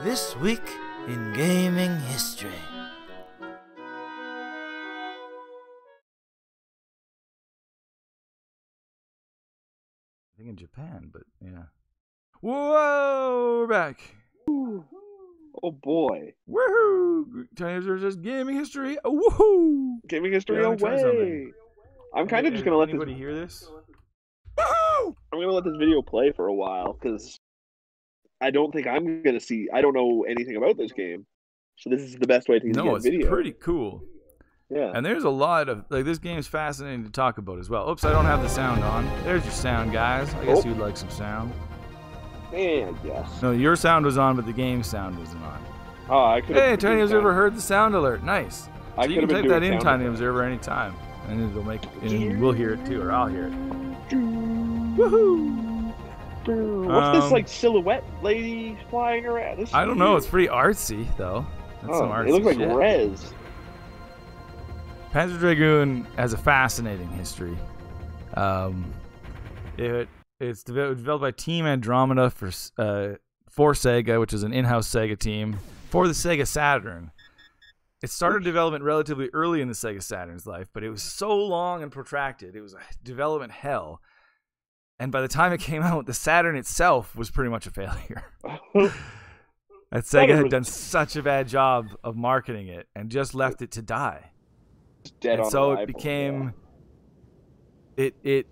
This week in gaming history. I think in Japan, but yeah. Whoa, we're back. Ooh. Oh boy. Woohoo! Chinese versus gaming history. Woohoo! Gaming history away. I'm kind of just gonna let anybody hear this. Woohoo! I'm gonna let this video play for a while because I don't think I'm gonna see. I don't know anything about this game, so this is the best way to get video. No, it's pretty cool. Yeah. And there's a lot of this game's fascinating to talk about as well. Oops, I don't have the sound on. There's your sound, guys. I guess you'd like some sound. Yeah, I guess. No, your sound was on, but the game sound wasn't on. Oh, I could. Hey, Tiny Observer heard the sound alert. Nice. I So you can type that in, Tiny Observer, anytime, and it'll make, and we'll hear it too, or I'll hear it. Woohoo! What's this like silhouette lady flying around? I don't know. It's pretty artsy though. That's some artsy it looks like shit. Rez. Panzer Dragoon has a fascinating history. It's developed by Team Andromeda for Sega, which is an in-house Sega team, for the Sega Saturn. It started development relatively early in the Sega Saturn's life, but it was so long and protracted. It was a development hell. And by the time it came out, the Saturn itself was pretty much a failure. And Sega had done such a bad job of marketing it and just left it to die. And so it became... It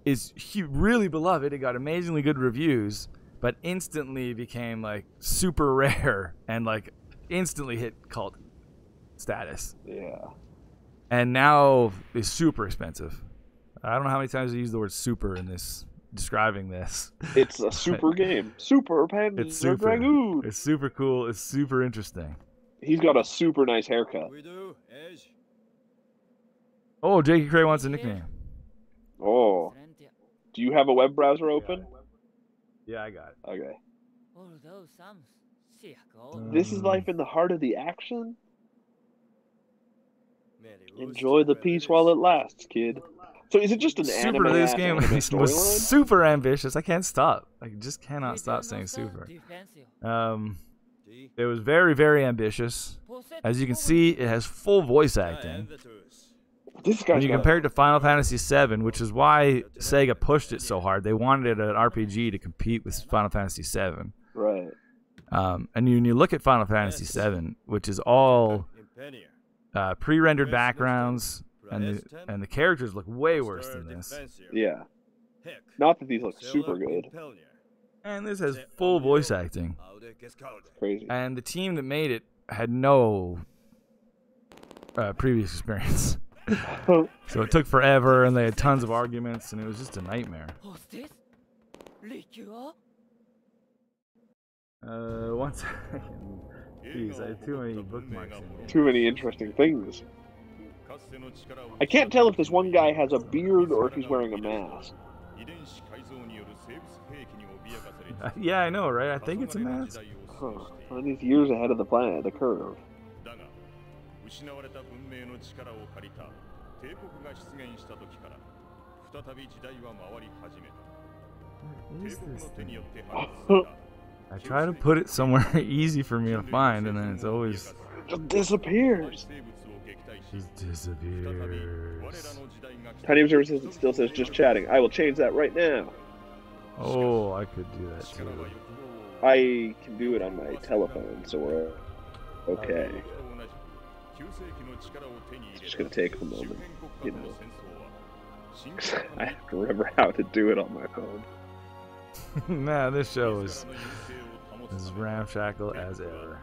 is really beloved. It got amazingly good reviews, but instantly became like super rare and like instantly hit cult status. Yeah. And now is super expensive. I don't know how many times I use the word super in this, describing this. It's a super game. Super Panzer Dragoon. It's super cool. It's super interesting. He's got a super nice haircut. Oh, Jakey Cray wants a nickname. Oh. Do you have a web browser open? Yeah, I got it. Okay. This is life in the heart of the action? Enjoy the peace while it lasts, kid. So is it just an anime? This game was super ambitious. I can't stop. I just cannot stop saying super. It was very, very ambitious. As you can see, it has full voice acting. When you compare it to Final Fantasy VII, which is why Sega pushed it so hard, they wanted it an RPG to compete with Final Fantasy VII. Right. And when you look at Final Fantasy VII, which is all pre-rendered backgrounds, and the characters look way worse than this. Yeah. Not that these look super good. And this has full voice acting. Crazy. And the team that made it had no previous experience. So it took forever, and they had tons of arguments, and it was just a nightmare. One second. Jeez, I have too many bookmarks in here. Too many interesting things. I can't tell if this one guy has a beard or if he's wearing a mask. Yeah, I know, right? I think it's a mask. Huh. Well, he's years ahead of the planet, the curve. What is this thing? I try to put it somewhere easy for me to find, and then it's always... It just disappears. Just disappears. Tiny Observer says it still says just chatting. I will change that right now. Oh, I could do that too. I can do it on my telephone, so we're okay. It's just gonna take a moment, you know. I have to remember how to do it on my phone. Nah, this show is as ramshackle as ever.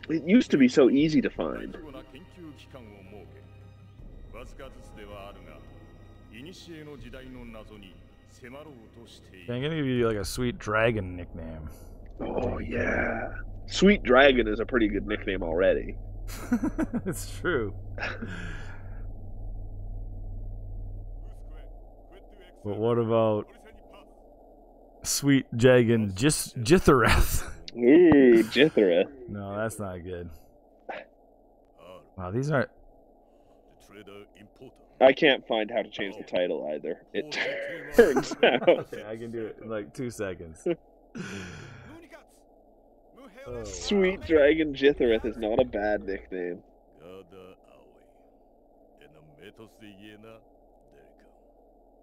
It used to be so easy to find. I'm gonna give you like a Sweet Dragon nickname. Oh yeah, Sweet Dragon is a pretty good nickname already. It's true. But what about Sweet Dragon Jithereth. Ooh, Jithra. No, that's not good. Wow, these aren't. I can't find how to change the title either. It turns out. Okay, I can do it in like 2 seconds. Oh, Sweet Dragon Jithereth is not a bad nickname.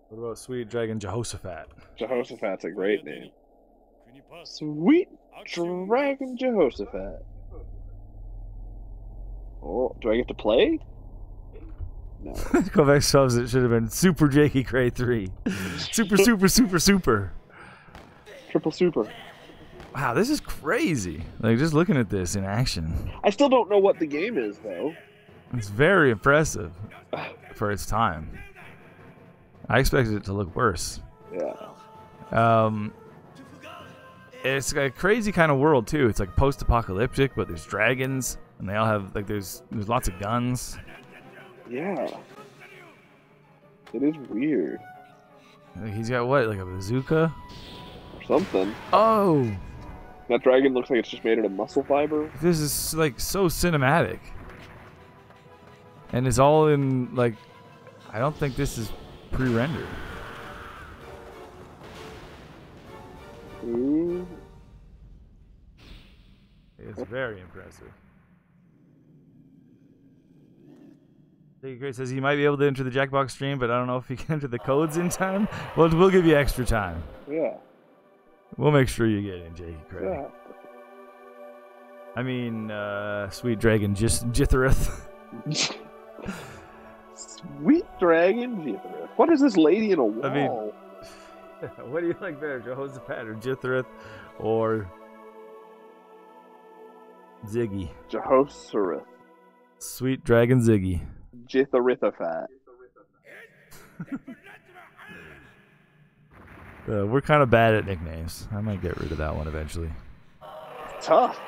What about Sweet Dragon Jehoshaphat? Jehoshaphat's a great name. Sweet Dragon Jehoshaphat. Oh, do I get to play? No. Kovac shoves it should have been Super Jakey Cray 3. Super. Triple super. Wow, this is crazy. Like, just looking at this in action. I still don't know what the game is, though. It's very impressive for its time. I expected it to look worse. Yeah. It's a crazy kind of world, too. It's like post-apocalyptic, but there's dragons, and they all have, like, there's lots of guns. Yeah. It is weird. Like, he's got what, like a bazooka? Or something. Oh! That dragon looks like it's just made out of muscle fiber. This is, like, so cinematic. And it's all in, like, I don't think this is pre-rendered. Ooh. It's very impressive. Grace says he might be able to enter the Jackbox stream, but I don't know if he can enter the codes in time. Well, we'll give you extra time. Yeah. We'll make sure you get in, Jakey Cray. Yeah. I mean, Sweet Dragon Jithereth. Sweet Dragon Jithereth. What is this lady in a wall? I mean, what do you like better, Jehoshaphat or Jithereth or Ziggy? Jehoshaphat. Sweet Dragon Ziggy. Jitherithaphat. We're kind of bad at nicknames. I might get rid of that one eventually. Tough.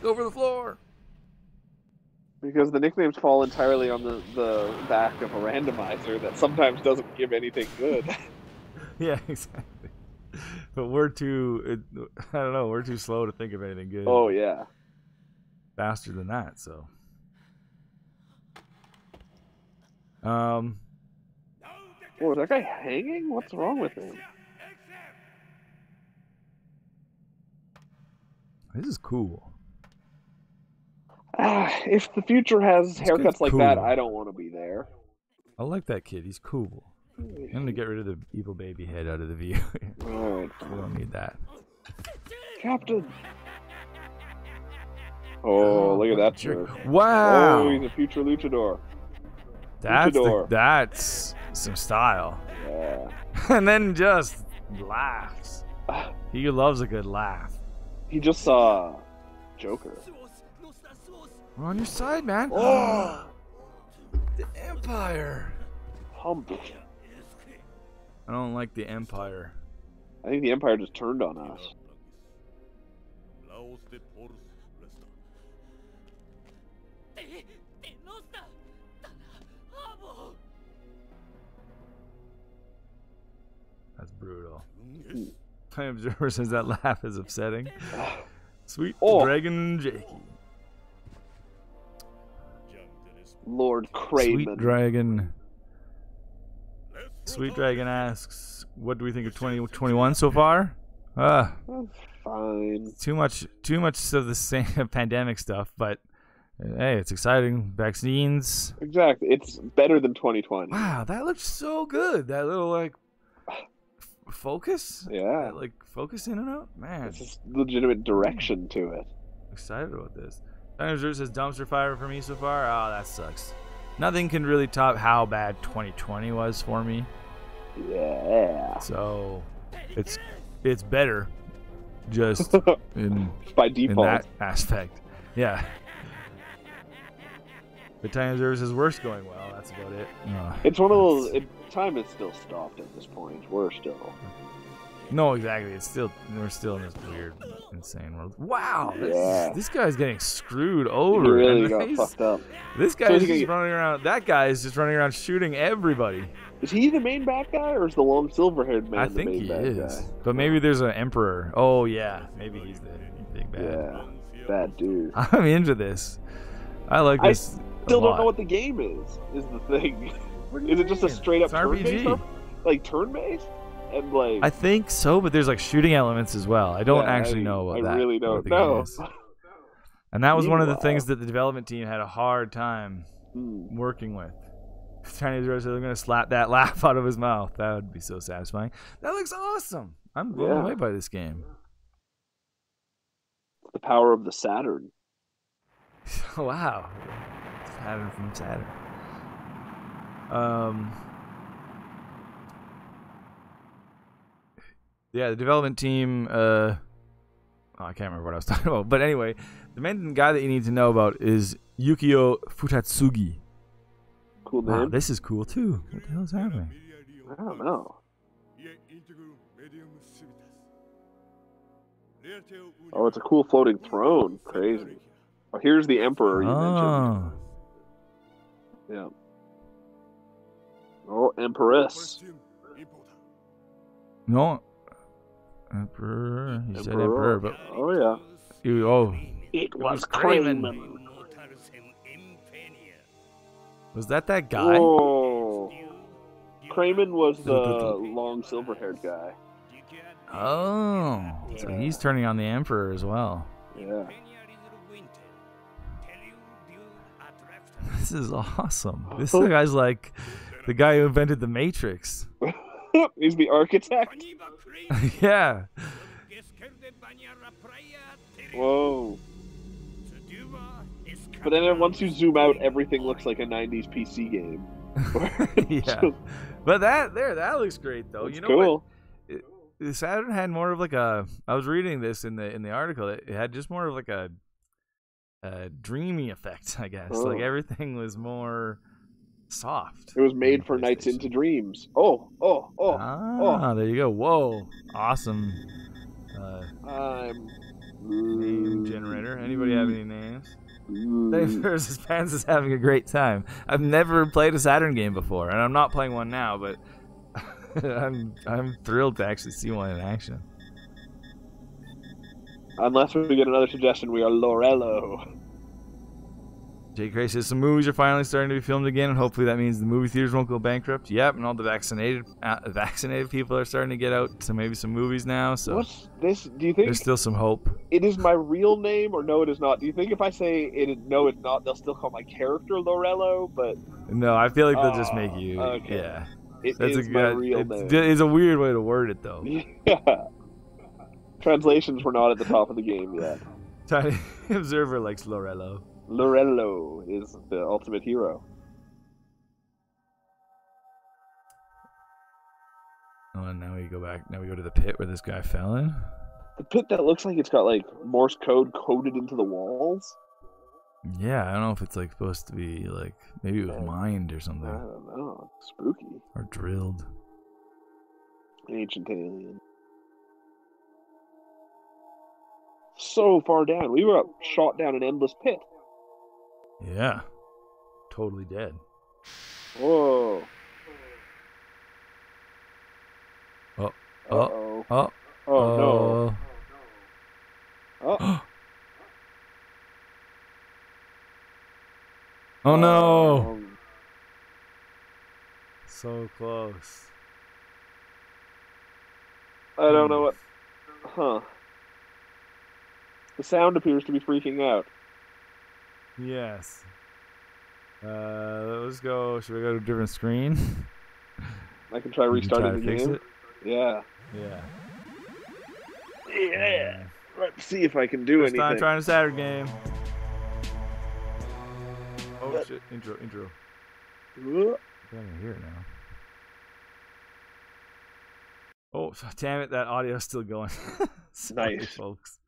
Go for the floor. Because the nicknames fall entirely on the back of a randomizer that sometimes doesn't give anything good. Yeah, exactly. But we're too, I don't know, we're too slow to think of anything good. Oh, yeah. Faster than that, so. Oh, is that guy hanging? What's wrong with him? This is cool. If the future has This haircuts kid's like cool. that, I don't want to be there. I like that kid. He's cool. I'm gonna get rid of the evil baby head out of the view. Alright. We don't need that. Captain! Oh, look at that jerk. Wow! Oh, he's a future luchador. That's some style. Yeah. And then just laughs. He loves a good laugh. He just saw Joker. We're on your side, man. Oh! The Empire. Humble. I don't like the Empire. I think the Empire just turned on us. That's brutal. My observer says that laugh is upsetting. Sweet Dragon Jakey. Lord Craven. Sweet Dragon. Sweet Dragon asks, what do we think of 2021 so far? That's fine. Too much of the same pandemic stuff, but hey, it's exciting. Vaccines. Exactly. It's better than 2020. Wow, that looks so good. That little like focus. Yeah. That, like focus in and out. Man, It's just legitimate direction to it. excited about this. Dinosaur says dumpster fire for me so far. Oh, that sucks. Nothing can really top how bad 2020 was for me. Yeah. So it's better just in By default. that aspect. Yeah. But Dinosaur says worse going well. That's about it. It's one of those. Time is still stopped at this point. We're still. No, exactly. We're still in this weird, insane world. Wow, this guy's getting screwed over. He really got fucked up. This guy's just running around. That guy is just running around shooting everybody. Is he the main bad guy, or is the long silver-haired man I the think main he bad is. guy? But maybe there's an emperor. Oh yeah, maybe he's the big bad. Yeah, bad dude. I'm into this. I like this. I still don't know what the game is the thing. Is it just a straight up RPG? Like turn-based? And like I think so, but there's like shooting elements as well. I don't actually know what that. I really don't know. And that was one of the things that the development team had a hard time working with. Chinese Rose, they're going to slap that laugh out of his mouth. That would be so satisfying. That looks awesome. I'm blown away by this game. The power of the Saturn. Wow. Saturn from Saturn. Yeah, the development team. I can't remember what I was talking about. But anyway, the main guy that you need to know about is Yukio Futatsugi. Cool name. Wow, this is cool too. What the hell is happening? I don't know. Oh, it's a cool floating throne. Crazy. Oh, here's the Emperor you mentioned. Yeah. Oh, Empress. No. Emperor. He said Emperor, but... Oh, yeah. It was Grimpen. Was that guy? Oh. Kramen was the long silver-haired guy. Oh. So he's turning on the Emperor as well. Yeah. This is awesome. This guy's like the guy who invented the Matrix. He's the architect? Yeah. Whoa. But then once you zoom out, everything looks like a 90s PC game. Yeah. But that looks great though. That's you know cool. what? The Saturn had more of like a. I was reading this in the article. It had just more of like a dreamy effect, I guess. Like everything was more soft. It was made for nights into dreams. Oh. There you go. Whoa, awesome. Name generator. Anybody have any names? Dave versus Pants is having a great time. I've never played a Saturn game before, and I'm not playing one now, but I'm thrilled to actually see one in action. Unless we get another suggestion, we are Lorello. Jake Gray says some movies are finally starting to be filmed again, and hopefully that means the movie theaters won't go bankrupt. Yep, and all the vaccinated people are starting to get out to maybe some movies now. So what's this? Do you think there's still some hope? It is my real name, or no, it is not? Do you think if I say it, no, it's not, they'll still call my character Lorello? But no, I feel like they'll just make you. Okay. Yeah, that's a good. Real name. It's a weird way to word it, though. Yeah. Translations were not at the top of the game yet. Tiny Observer likes Lorello. Lorello is the ultimate hero. Oh, and now we go back. Now we go to the pit where this guy fell in. The pit that looks like it's got like Morse code coded into the walls. Yeah, I don't know if it's like supposed to be like maybe it was mined or something. I don't know. Spooky. Or drilled. Ancient alien. So far down. We were shot down an endless pit. Yeah. Totally dead. Whoa. Oh. Oh. Oh. Oh, no. Oh. Oh, no. So close. I don't know what... Huh. The sound appears to be freaking out. Yes. Let's go. Should we go to a different screen? I can try restarting the game. Yeah. Yeah. Yeah. Let's see if I can do anything. First time trying a Saturn game. Oh shit! Intro. I can hear it now. Oh damn it! That audio's still going. Sorry, nice, folks.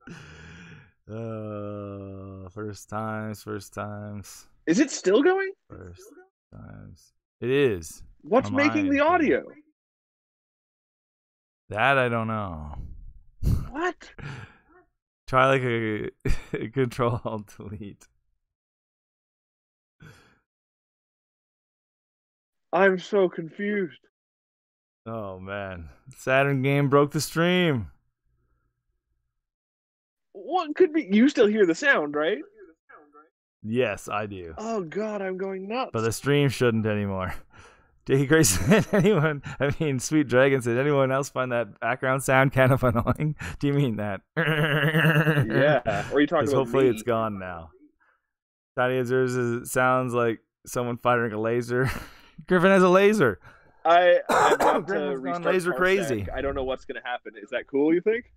First times. Is it still going? First times. It is. What's making the audio? That I don't know. What? Try like a Control Alt Delete. I'm so confused. Oh man, Saturn game broke the stream. What could be? You still hear the sound, right? Yes, I do. Oh god, I'm going nuts. But the stream shouldn't anymore. J.K. Grace said, Sweet Dragon said, anyone else find that background sound kind of annoying? Do you mean that? Yeah. Or are you talking about hopefully me? It's gone now. Tiny Observes sounds like someone firing a laser. Grimpen has a laser. I've got to Griffin's restart gone laser Parsec. crazy. I don't know what's going to happen. Is that cool, you think?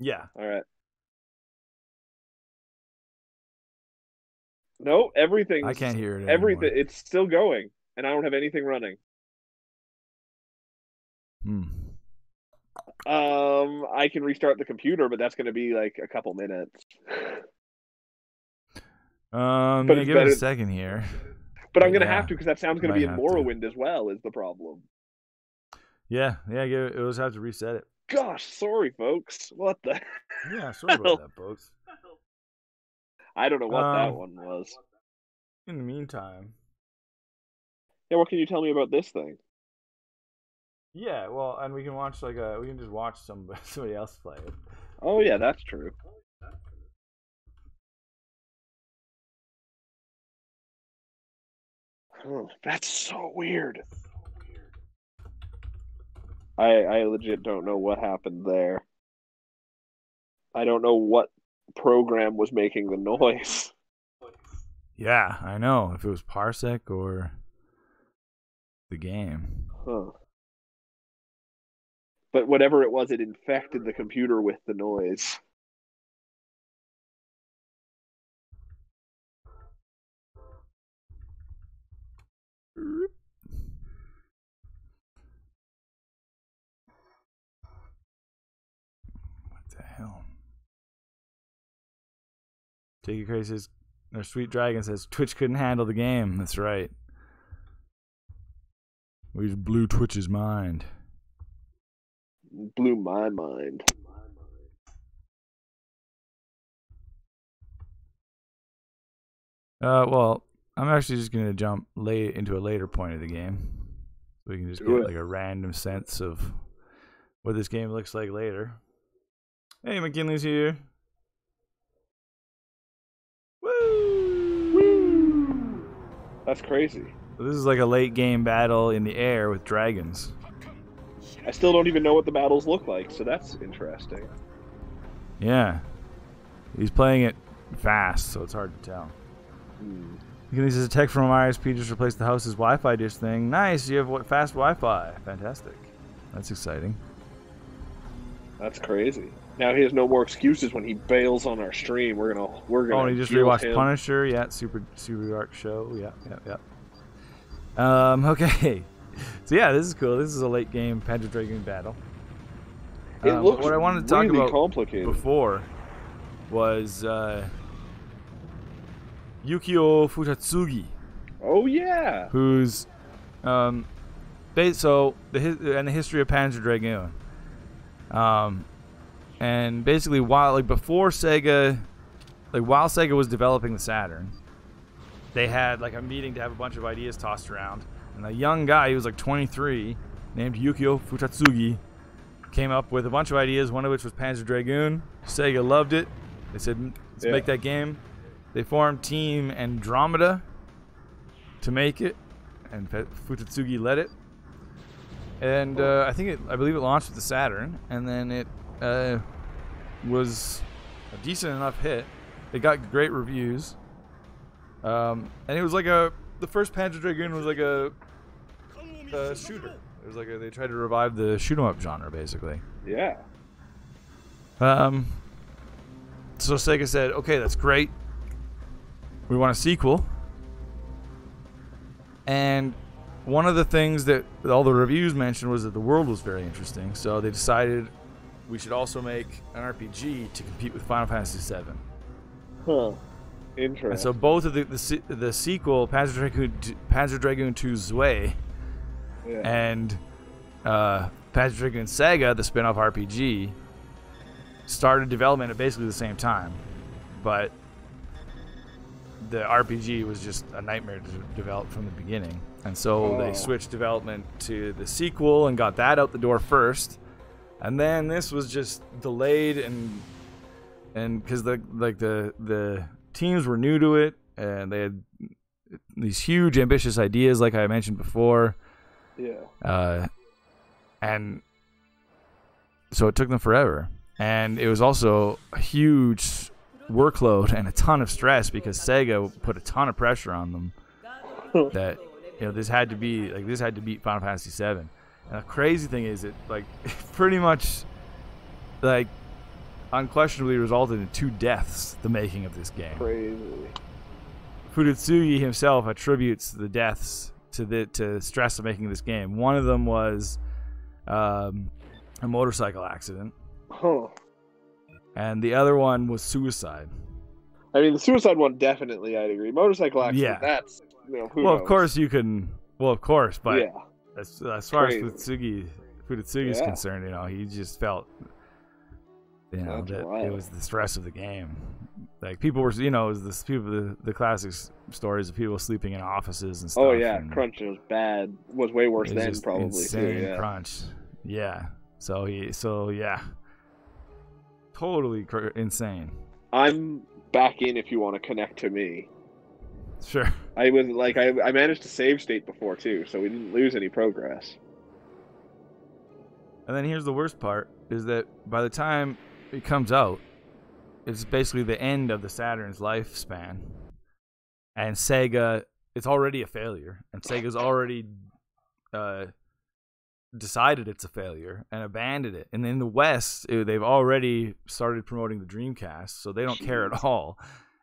Yeah. All right. No, everything. I can't hear it Everything. anymore. It's still going, and I don't have anything running. I can restart the computer, but that's going to be like a couple minutes. But give it a second here. But I'm going to have to because that sound's going to be in have Morrowind as well. Is the problem? Yeah. It was have to reset it. Gosh, sorry, folks. What the? Yeah, sorry about that, folks. I don't know what that one was. In the meantime. Yeah, what can you tell me about this thing? Yeah, well, and we can watch we can just watch somebody else play it. Oh yeah, that's true. Oh, that's so weird. I legit don't know what happened there. I don't know what program was making the noise. Yeah, I know. If it was Parsec or the game. Huh. But whatever it was, it infected the computer with the noise. What the hell? J.K. Crazy says, or Sweet Dragon says, Twitch couldn't handle the game. That's right. We just blew Twitch's mind. Blew my mind. Well, I'm actually just going to jump into a later point of the game. So we can just get like a random sense of what this game looks like later. Hey, McKinley's here. Woo! That's crazy. So this is like a late game battle in the air with dragons. I still don't even know what the battles look like, so that's interesting. Yeah. He's playing it fast, so it's hard to tell. This is a tech from ISP just replaced the house's Wi-Fi dish thing. Nice, you have fast Wi-Fi. Fantastic. That's exciting. That's crazy. Now he has no more excuses when he bails on our stream. We're gonna. Oh, and he just rewatched Punisher. Yeah, super dark show. Yeah. Okay. So yeah, this is cool. This is a late game Panzer Dragoon battle. It looks what I wanted to talk really about complicated before was Yukio Futatsugi. Oh yeah. Who's the history of Panzer Dragoon. And basically while Sega was developing the Saturn, they had like a meeting to have a bunch of ideas tossed around, and a young guy, he was like 23, named Yukio Futatsugi, came up with a bunch of ideas, one of which was Panzer Dragoon. Sega loved it. They said, let's make that game. They formed Team Andromeda to make it, and Futatsugi led it. And I believe it launched with the Saturn, and then it was a decent enough hit. It got great reviews, and it was like the first Panzer Dragoon was like a shooter. It was like they tried to revive the shoot 'em up genre, basically. Yeah. So Sega said, okay, that's great. We want a sequel. And one of the things that all the reviews mentioned was that the world was very interesting. So they decided we should also make an RPG to compete with Final Fantasy VII. Huh. Interesting. And so both of the sequel, Panzer Dragoon 2 Zwei, and Panzer Dragoon Saga, the spin-off RPG, started development at basically the same time, but the RPG was just a nightmare to develop from the beginning, and so they switched development to the sequel and got that out the door first, and then this was just delayed and because the teams were new to it and they had these huge ambitious ideas, like I mentioned before. Yeah. And so it took them forever. And it was also a huge workload and a ton of stress because Sega put a ton of pressure on them that, you know, this had to beat Final Fantasy VII. And the crazy thing is it like pretty much like unquestionably resulted in 2 deaths, the making of this game. Crazy. Fudetsugi himself attributes the deaths to stress of making this game. One of them was a motorcycle accident, and the other one was suicide. I mean, the suicide one definitely, I'd agree. Motorcycle accident, that's, you know, who knows? Of course you can. Well, of course, but yeah. as far as Fudetsugi is concerned, you know, he just felt, you know, that it was the stress of the game. Like people were, you know, it was the classic stories of people sleeping in offices and stuff. Oh yeah, crunch was bad. Was way worse then, probably. Insane too, yeah. crunch. Yeah. So yeah. Totally insane. I'm back in if you want to connect to me. Sure. I was like, I managed to save state before too, so we didn't lose any progress. And then here's the worst part: is that by the time it comes out, it's basically the end of the Saturn's lifespan, and Sega, it's already a failure, and Sega's already decided it's a failure and abandoned it. And in the West, they've already started promoting the Dreamcast, so they don't care at all.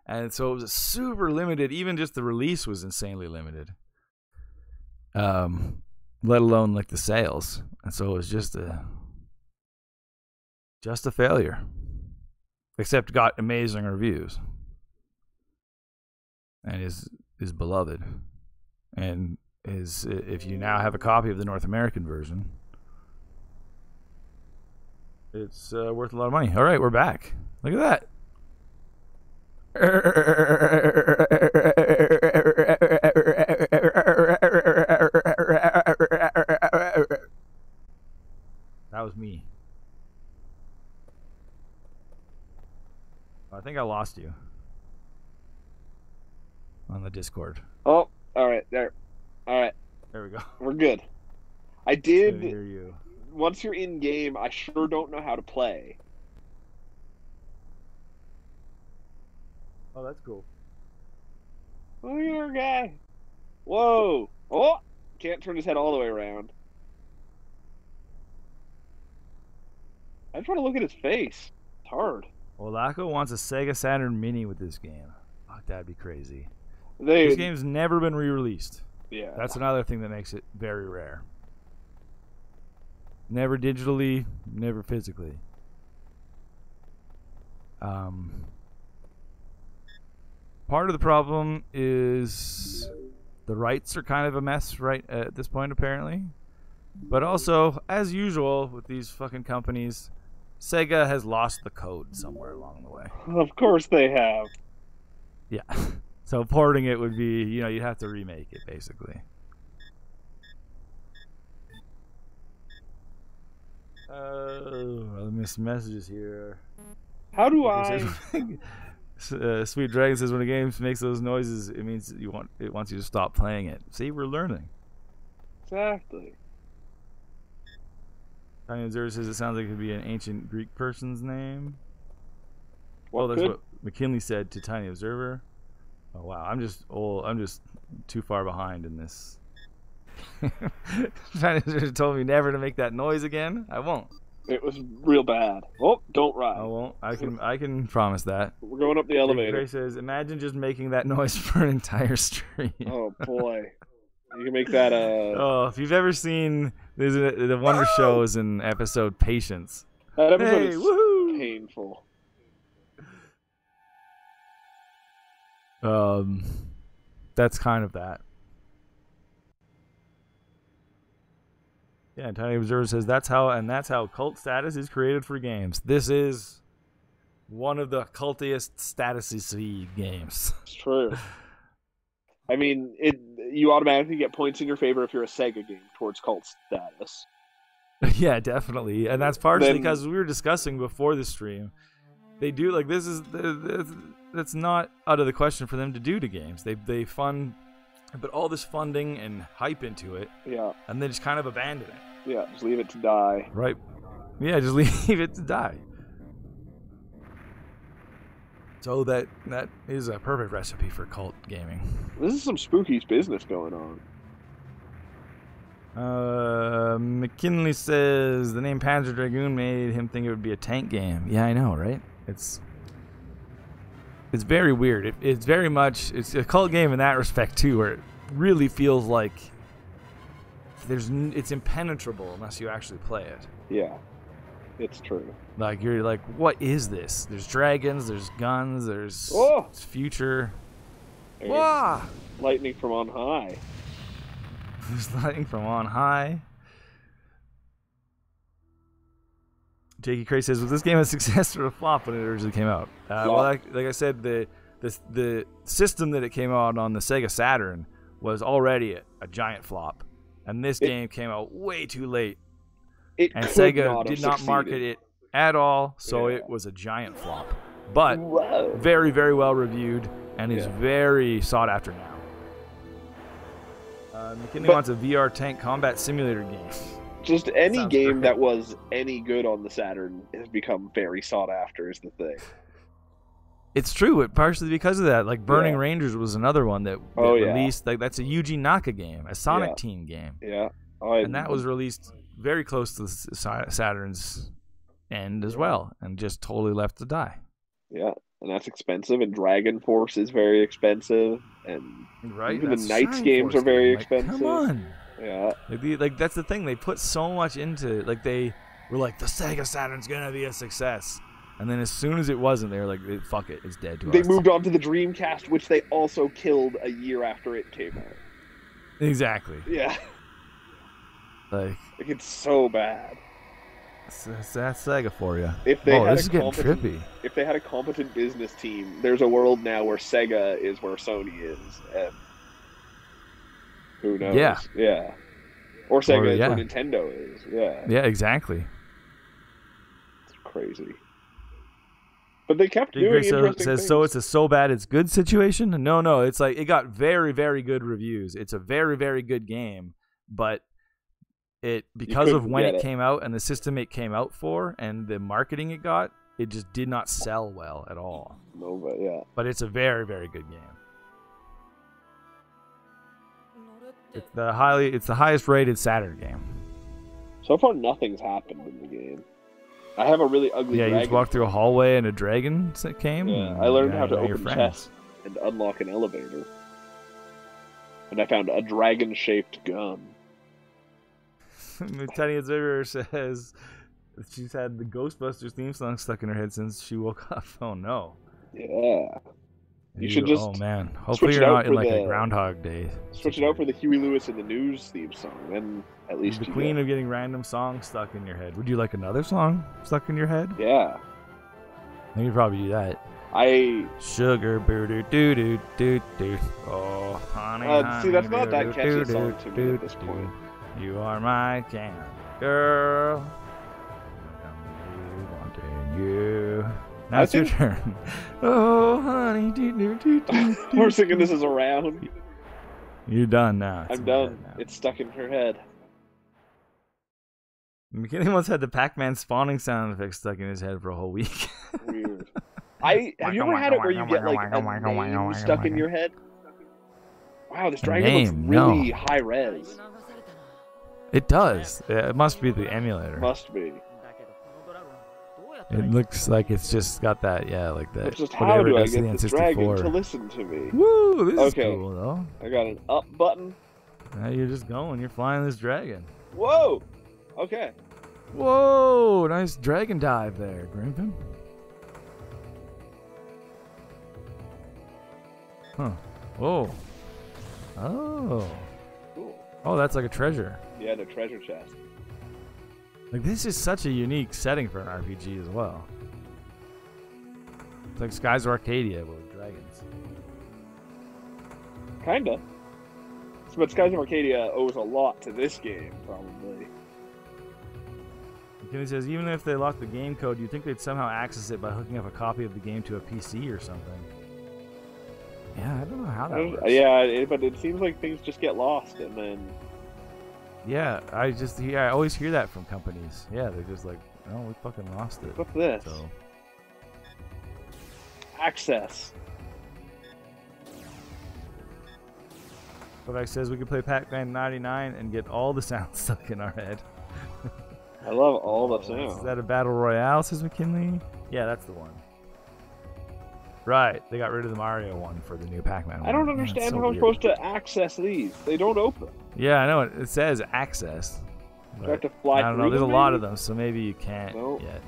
And so it was super limited. Even just the release was insanely limited, let alone like the sales. And so it was just a failure. Except got amazing reviews, and is beloved, and is, if you now have a copy of the North American version, it's worth a lot of money. All right, we're back. Look at that. That was me. I think I lost you on the Discord. Oh, all right, there. All right. There we go. We're good. I did. Hear you. Once you're in game, I sure don't know how to play. Oh, that's cool. Look at our guy. Whoa. Oh, can't turn his head all the way around. I just want to look at his face. It's hard. Well, Laco wants a Sega Saturn Mini with this game. Fuck, that'd be crazy. This game's never been re-released. Yeah. That's another thing that makes it very rare. Never digitally, never physically. Part of the problem is the rights are kind of a mess right at this point, apparently. But also, as usual with these fucking companies, Sega has lost the code somewhere along the way. Of course they have. Yeah. So porting it would be, you know, you'd have to remake it, basically. I missed messages here. How do I... Sweet Dragon says when a game makes those noises, it means it wants you to stop playing it. See, we're learning. Exactly. Tiny Observer says it sounds like it could be an ancient Greek person's name. What that's what McKinley said to Tiny Observer. Oh wow, I'm just old. I'm just too far behind in this. Tiny Observer told me never to make that noise again. I won't. It was real bad. Oh, don't ride. I won't. I can promise that. We're going up the elevator. Gray says, imagine just making that noise for an entire stream. Oh boy, you can make that Oh, if you've ever seen the Wonder Shows and episode Patience. That episode is woohoo! Painful. That's kind of that. Yeah, Tiny Observer says that's how cult status is created for games. This is one of the cultiest statusy games. It's true. I mean, you automatically get points in your favor if you're a Sega game towards cult status. Yeah, definitely, and that's partially because we were discussing before the stream. They do like this is that's not out of the question for them to do to games. They fund, put all this funding and hype into it. Yeah. And they just kind of abandon it. Yeah, just leave it to die. Right. Yeah, just leave it to die. So that is a perfect recipe for cult gaming. This is some spooky business going on. McKinley says the name Panzer Dragoon made him think it would be a tank game. Yeah, I know, right? It's very weird. It's very much it's a cult game in that respect too, where it really feels like it's impenetrable unless you actually play it. Yeah, it's true. Like you're like, what is this? There's dragons, there's guns, there's future. Whoa! Lightning from on high. There's lightning from on high. Jakey Cray says, was this game a success or a flop when it originally came out? Well, like I said, the system that it came out on the Sega Saturn was already a giant flop. And this game came out way too late. And Sega did not market it at all, so it was a giant flop. But very, very well reviewed and is very sought after now. McKinney wants a VR tank combat simulator game. Just any game that was any good on the Saturn has become very sought after is the thing. It's true, partially because of that. Like Burning Rangers was another one that released. Like that's a Yuji Naka game, a Sonic Team game. Yeah, and that was released very close to the Saturn's end as well, and just totally left to die. Yeah, and that's expensive. And Dragon Force is very expensive, and even the Knights games are very expensive. Come on. Yeah, like that's the thing. They put so much into it. Like they were like, the Sega Saturn's gonna be a success, and then as soon as it wasn't, they were like, fuck it, it's dead to us. They moved on to the Dreamcast, which they also killed a year after it came out. Exactly. Yeah. Like it's so bad. That's Sega for you. If they had this is getting trippy. If they had a competent business team, there's a world now where Sega is where Sony is, and who knows? Yeah. Or Sega is where Nintendo is. Yeah. Yeah, exactly. It's crazy. But they kept doing interesting things. So it's a so bad it's good situation? No. It's like it got very, very good reviews. It's a very, very good game, but because of when it came out and the system it came out for and the marketing it got, it just did not sell well at all. No, but it's a very, very good game. It's the highest rated Saturn game. So far, nothing's happened in the game. I have a really ugly dragon. You just walked through a hallway and a dragon came. Yeah, I learned how to open chests and unlock an elevator. And I found a dragon-shaped gun. Tiny Observer says she's had the Ghostbusters theme song stuck in her head since she woke up. Oh no. Yeah. You should just. Oh man. Hopefully you're not in like a Groundhog Day. Switch it out for the Huey Lewis and the News theme song, and at least the queen of getting random songs stuck in your head. Would you like another song stuck in your head? Yeah. I think you'd probably do that. Sugar boo doo doo doo doo doo. Oh honey. See, that's not that catchy song to me at this point. You are my candy girl. Wanting you. Now it's your turn. Oh, honey. We're singing This Is Around. You're done now. I'm done. It's stuck in her head. McKinney once had the Pac-Man spawning sound effect stuck in his head for a whole week. Weird. Have you ever had it where you get like a name stuck in your head? Wow, this dragon looks really high res. It does. It must be the emulator. Must be. It looks like it's just got that, like that. It's just how do I get the dragon to listen to me? Woo! This is cool, though. I got an up button. Now you're just going. You're flying this dragon. Whoa! Okay. Whoa! Nice dragon dive there, Grimpen. Huh. Whoa. Oh. Cool. Oh, that's like a treasure. Yeah, the treasure chest. Like, this is such a unique setting for an RPG as well. It's like Skies of Arcadia with dragons. Kinda. But Skies of Arcadia owes a lot to this game, probably. He says, even if they lock the game code, you'd think they'd somehow access it by hooking up a copy of the game to a PC or something. Yeah, I don't know how that works. Yeah, but it seems like things just get lost, and then... Yeah, I always hear that from companies. Yeah, they're just like, oh, we fucking lost it. What's this? So. Access. Kovac says we could play Pac-Man 99 and get all the sounds stuck in our head. I love all the sounds. Is that a battle royale, says McKinley? Yeah, that's the one. Right, they got rid of the Mario one for the new Pac-Man one. I don't understand how I'm supposed to access these. They don't open. Yeah, I know. It says access. Do I have to fly through them? I don't know. There's a lot of them, so maybe you can't yet.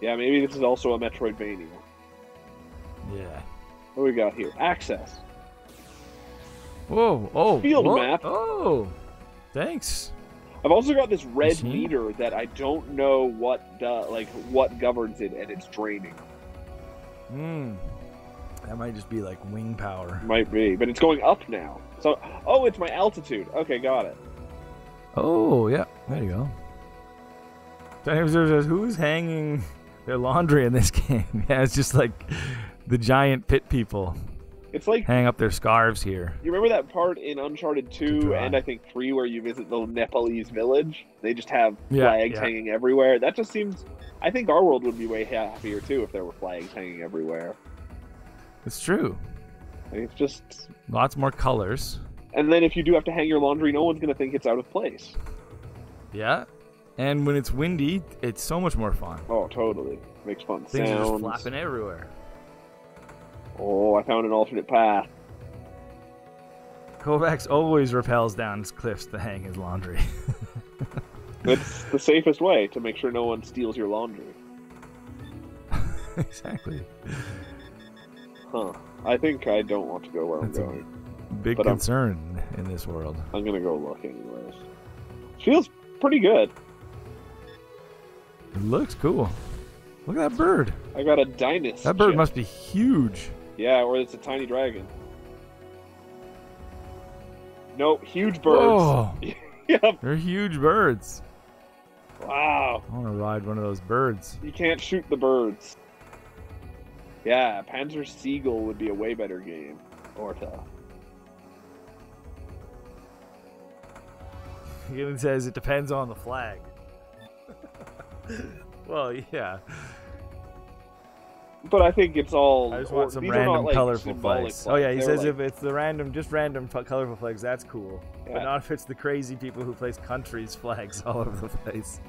Yeah, maybe this is also a Metroidvania. Yeah. What do we got here? Access. Whoa! Oh! Field map. Oh! Thanks. I've also got this red meter that I don't know what governs it, and it's draining. That might just be like wing power. Might be, but it's going up now. So, oh, it's my altitude. Okay, got it. Oh, yeah. There you go. Who's hanging their laundry in this game? Yeah, it's just like the giant pit people. It's like hang up their scarves here. You remember that part in Uncharted 2 and I think 3 where you visit the Nepalese village? They just have flags hanging everywhere. That just seems... I think our world would be way happier too if there were flags hanging everywhere. It's true. It's just... lots more colors. And then if you do have to hang your laundry, no one's going to think it's out of place. Yeah. And when it's windy, it's so much more fun. Oh, totally. Makes fun Things sounds. are just flapping everywhere. Oh, I found an alternate path. Kovacs always rappels down cliffs to hang his laundry. It's the safest way to make sure no one steals your laundry. Exactly. Huh. I think I don't want to go where I'm going. Big concern in this world. I'm going to go look anyways. Feels pretty good. It looks cool. Look at that bird. I got a dinosaur. That bird must be huge. Yeah, or it's a tiny dragon. No, huge birds. Whoa. Yep. They're huge birds. Wow. I want to ride one of those birds. You can't shoot the birds. Yeah, Panzer Seagull would be a way better game. Orta. He even says it depends on the flag. Well, yeah. But I think it's all... I just want some random colorful flags. Oh yeah, he says if it's the random, just random colorful flags, that's cool. Yeah. But not if it's the crazy people who place countries' flags all over the place.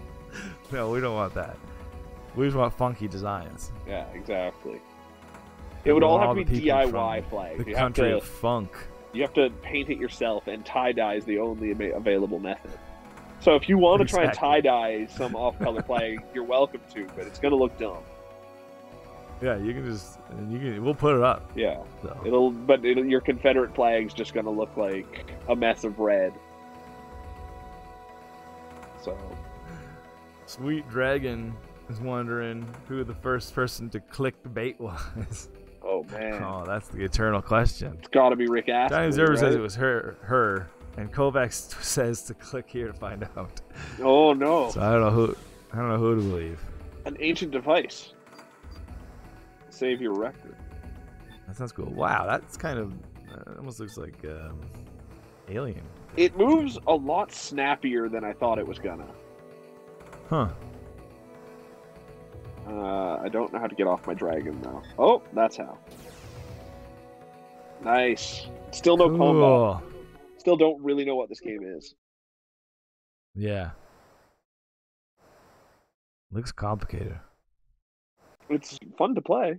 No, we don't want that. We just want funky designs. Yeah, exactly. It would all have to be DIY flags. The country of funk. You have to paint it yourself, and tie-dye is the only available method. So if you want to try and tie-dye some off-color flag, you're welcome to, but it's going to look dumb. Yeah, we'll put it up. Yeah, so. Your Confederate flag's just gonna look like a mess of red. So, Sweet Dragon is wondering who the first person to click the bait was. Oh man! Oh, that's the eternal question. It's got to be Rick Astley. Johnny Observer says it was her, and Kovacs says to click here to find out. Oh no! So I don't know who to believe. An ancient device. Save your record. That sounds cool. Wow, that's kind of almost looks like Alien. It moves a lot snappier than I thought it was gonna. Huh. I don't know how to get off my dragon though. Oh, that's how. Nice. Still no combat. Still don't really know what this game is. Yeah. Looks complicated. It's fun to play.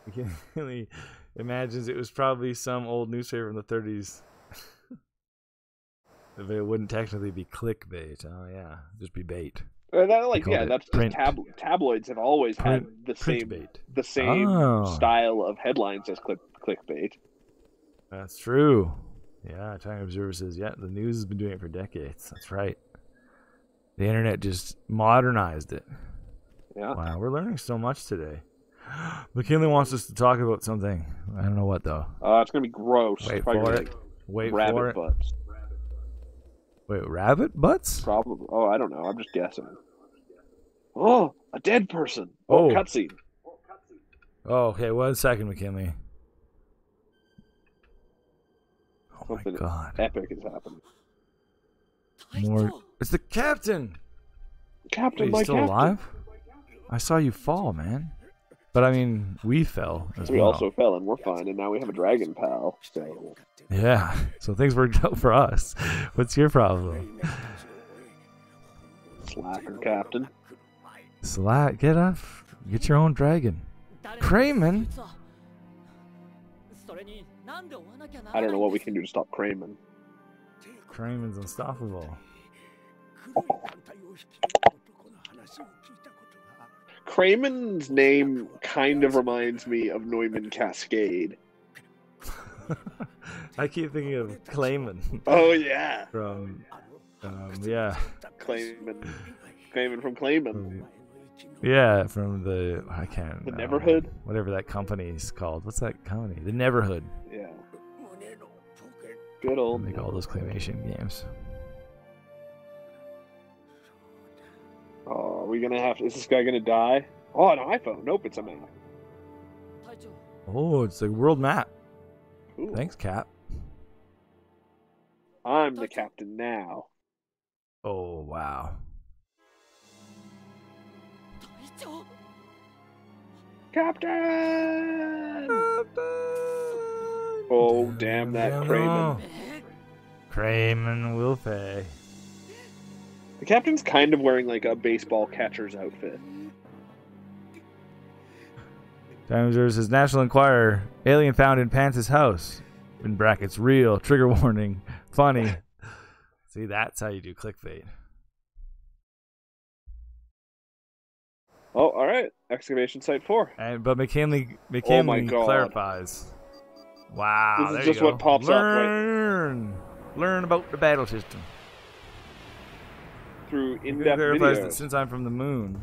McKinley imagines it was probably some old newspaper in the 30s. If it wouldn't technically be clickbait. Oh yeah, just be bait. That's print. Tabloids have always had the same style of headlines as clickbait. That's true. Yeah, China Observer says, yeah, the news has been doing it for decades. That's right. The internet just modernized it. Yeah. Wow, we're learning so much today. McKinley wants us to talk about something. I don't know what, though. It's going to be gross. Wait for it. Wait for it. Butts. Wait, rabbit butts? Probably. Oh, I don't know. I'm just guessing. Oh, a dead person. Oh, cutscene. Oh, okay. 1 second, McKinley. Oh, something my God. Epic is happening. More. It's the captain. Captain, Wait, you still alive? I saw you fall, man. But I mean, we fell as well. We also fell, and we're fine. And now we have a dragon pal. So. Yeah. So things worked out for us. What's your problem? Slacker, Captain. Get up. Get your own dragon. Crayman? I don't know what we can do to stop Crayman. Crayman's unstoppable. Crayman's name kind of reminds me of Neumann Cascade. I keep thinking of Clayman. Oh, yeah. From, yeah. Clayman from Clayman. Yeah, from the, The Neverhood? Whatever that company's called. What's that company? The Neverhood. Yeah. Good old. Make all those claymation games. Oh, are we gonna have to, is this guy gonna die? Oh, an iPhone. Nope, it's a map. Oh, it's a world map. Ooh. Thanks, Cap. I'm the captain now. Oh, wow. Captain! Oh, damn that Crayman. Crayman will pay. The captain's kind of wearing like a baseball catcher's outfit. Time Observer says, National Enquirer, alien found in Pants' house. In brackets, real, trigger warning, funny. See, that's how you do clickbait. Oh, all right. Excavation Site 4. But McKinley oh my God. clarifies. Wow, this is just what pops up, right? Learn about the battle system. Through in-depth clarifies videos. that since I'm from the moon,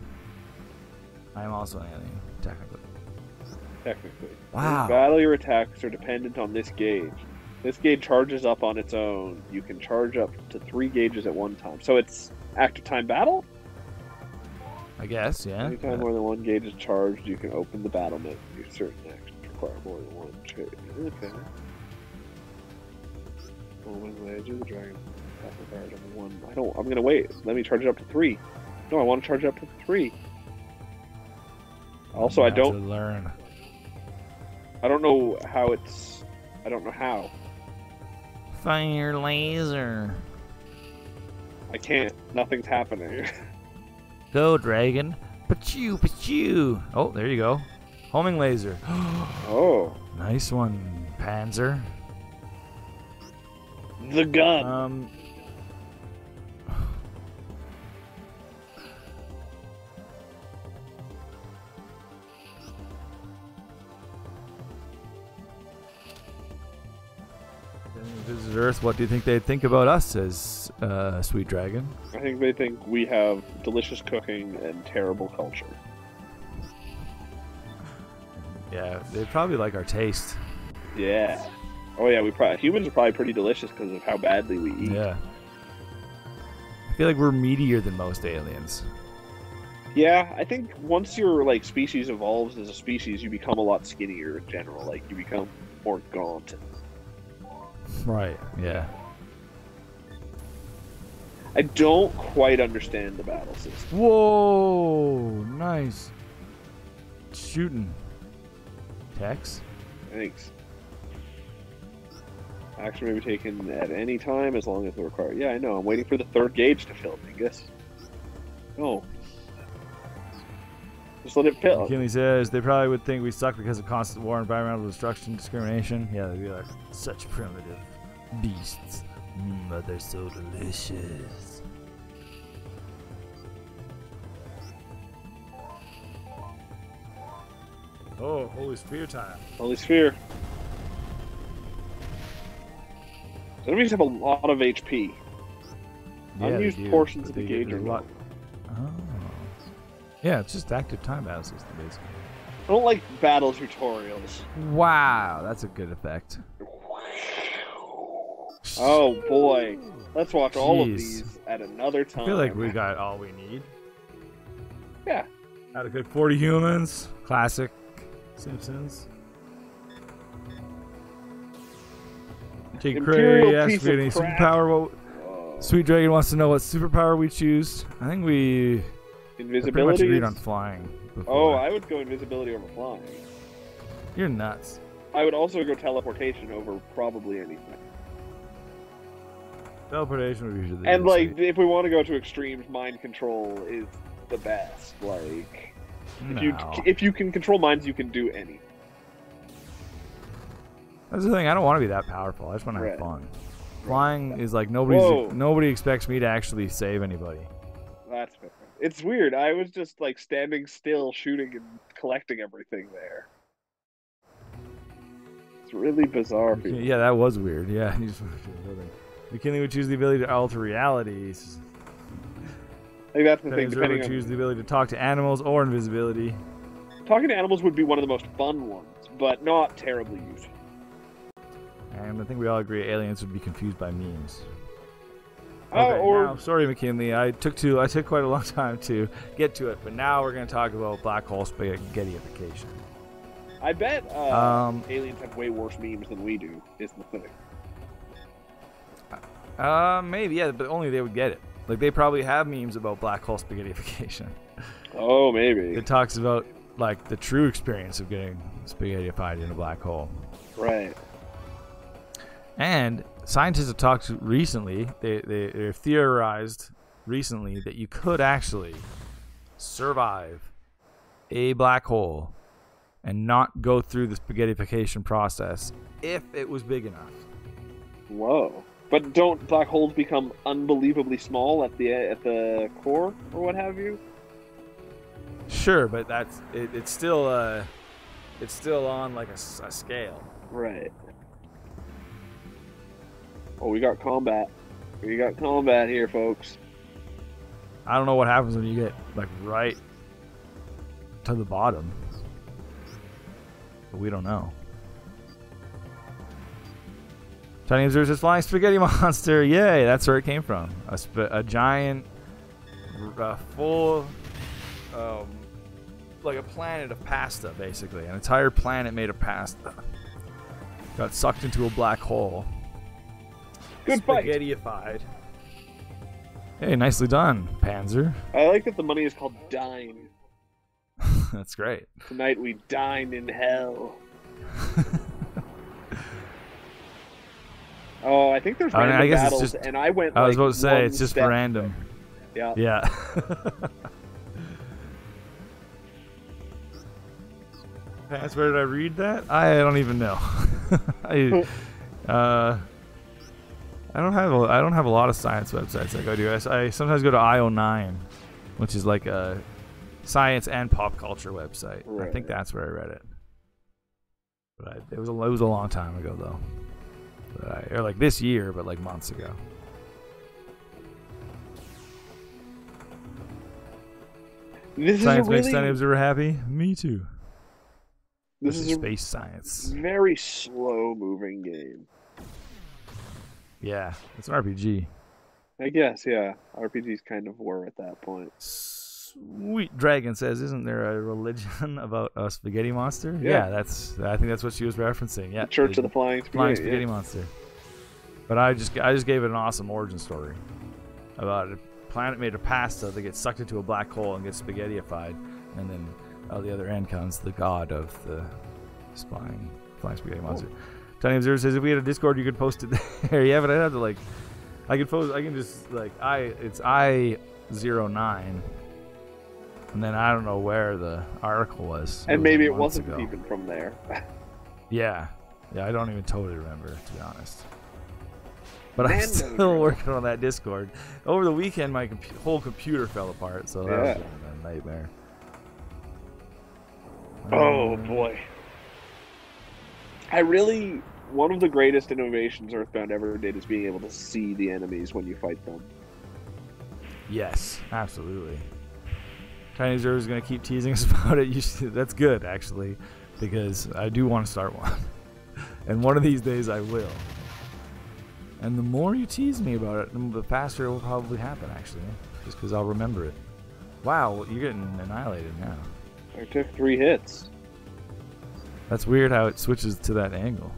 I am also an alien, technically. Wow. Battle your attacks are dependent on this gauge. This gauge charges up on its own. You can charge up to 3 gauges at one time. So it's active time battle? I guess, yeah. Anytime more than 1 gauge is charged, you can open the battle menu. Certain actions require more than 1 trade. Okay. The dragon. I'm gonna wait. Let me charge it up to 3. No, I want to charge it up to 3. Also, I don't learn. I don't know how it's. I don't know how. Fire laser. I can't. Nothing's happening. Go, dragon. Pachoo, pachoo. Oh, there you go. Homing laser. Oh. Nice one, Panzer. The gun. Visit Earth, what do you think they'd think about us, says Sweet Dragon? I think they think we have delicious cooking and terrible culture. Yeah, they probably like our taste. Yeah. Oh yeah, humans are probably pretty delicious because of how badly we eat. Yeah. I feel like we're meatier than most aliens. Yeah, I think once your like species evolves as a species, you become a lot skinnier in general. Like you become more gaunt. Right, yeah. I don't quite understand the battle system. Whoa, nice. Shooting. Tex? Thanks. Action may be taken at any time as long as the required. Yeah, I know. I'm waiting for the 3rd gauge to fill, Dingus. Oh. Just let it fill. McKinley says they probably would think we suck because of constant war, environmental destruction, discrimination. Yeah, they'd be like, such primitive beasts. But they're so delicious. Oh, Holy Sphere time. Holy Sphere. Enemies have a lot of HP. Yeah, Unused portions of the gauge are lot. Oh. Yeah, it's just active time battle system, basically. I don't like battle tutorials. Wow, that's a good effect. Oh boy. Let's watch all of these at another time. I feel like we got all we need. Yeah. Had a good 40 humans. Classic Simpsons. Jake Cray asks me any superpower. Sweet Dragon wants to know what superpower we choose. I think we invisibility. Pretty much agreed on flying. Before. Oh, I would go invisibility over flying. You're nuts. I would also go teleportation over probably anything. Teleportation would be usually. And like, if we want to go to extremes, mind control is the best. Like, if you can control minds, you can do anything. That's the thing. I don't want to be that powerful. I just want to have fun. Flying is like nobody expects me to actually save anybody. That's fair. It's weird. I was just like standing still, shooting and collecting everything there. It's really bizarre. Yeah, that was weird. Yeah. McKinley would choose the ability to alter realities. I think that's the thing. Depending on choose the ability to talk to animals or invisibility. Talking to animals would be one of the most fun ones, but not terribly useful. And I think we all agree aliens would be confused by memes. Okay, now, sorry, McKinley. I took quite a long time to get to it, but now we're going to talk about black hole spaghettyification. I bet aliens have way worse memes than we do. Is the thing. Maybe, yeah, but only they would get it. Like, they probably have memes about black hole spaghettyification. Oh, maybe. It talks about, like, the true experience of getting spaghettified in a black hole. Right. And scientists have talked recently, they've theorized recently that you could actually survive a black hole and not go through the spaghettification process if it was big enough. Whoa. But don't black holes become unbelievably small at the core or what have you? Sure, but that's it's still on like a scale. Right. Oh, we got combat. We got combat here, folks. I don't know what happens when you get like right to the bottom, but we don't know. Tiny Observer says, flying spaghetti monster. Yay, that's where it came from. A giant, full, like a planet of pasta, basically. An entire planet made of pasta. Got sucked into a black hole. Good fight. Spaghettified. Hey, nicely done, Panzer. I like that the money is called dine. That's great. Tonight we dine in hell. Oh, I think there's random battles, it's just, and I went. I was about to say it's just random. Yeah. Yeah. Pants, where did I read that? I don't even know. I don't have a lot of science websites I go to. I sometimes go to IO9, which is like a science and pop culture website. Right. I think that's where I read it. But it was a long time ago though. Or like this year, but like months ago. This science is really... makes Tiny Observer happy. Me too. This is space science. Very slow-moving game. Yeah, it's an RPG. I guess, yeah. RPGs kind of were at that point. Sweet Dragon says, "Isn't there a religion about a spaghetti monster?" Yeah, I think that's what she was referencing. Yeah, the Church of the Flying Spaghetti Monster. But I just gave it an awesome origin story about a planet made of pasta that gets sucked into a black hole and gets spaghettified, and then on the other end comes the god of the flying spaghetti monster. Tiny Observer says, "If we had a Discord, you could post it there." Yeah, but I'd have to like, I can just like it's I09. And then I don't know where the article was. And maybe it wasn't even from there. Yeah, I don't even totally remember, to be honest. But I'm still working on that Discord. Over the weekend, my whole computer fell apart, so that was a nightmare. Oh boy. I really one of the greatest innovations Earthbound ever did is being able to see the enemies when you fight them. Yes, absolutely. Tiny Observer is going to keep teasing us about it. That's good, actually, because I do want to start one. And one of these days I will. And the more you tease me about it, the faster it will probably happen, actually. Just because I'll remember it. Wow, you're getting annihilated now. I took 3 hits. That's weird how it switches to that angle.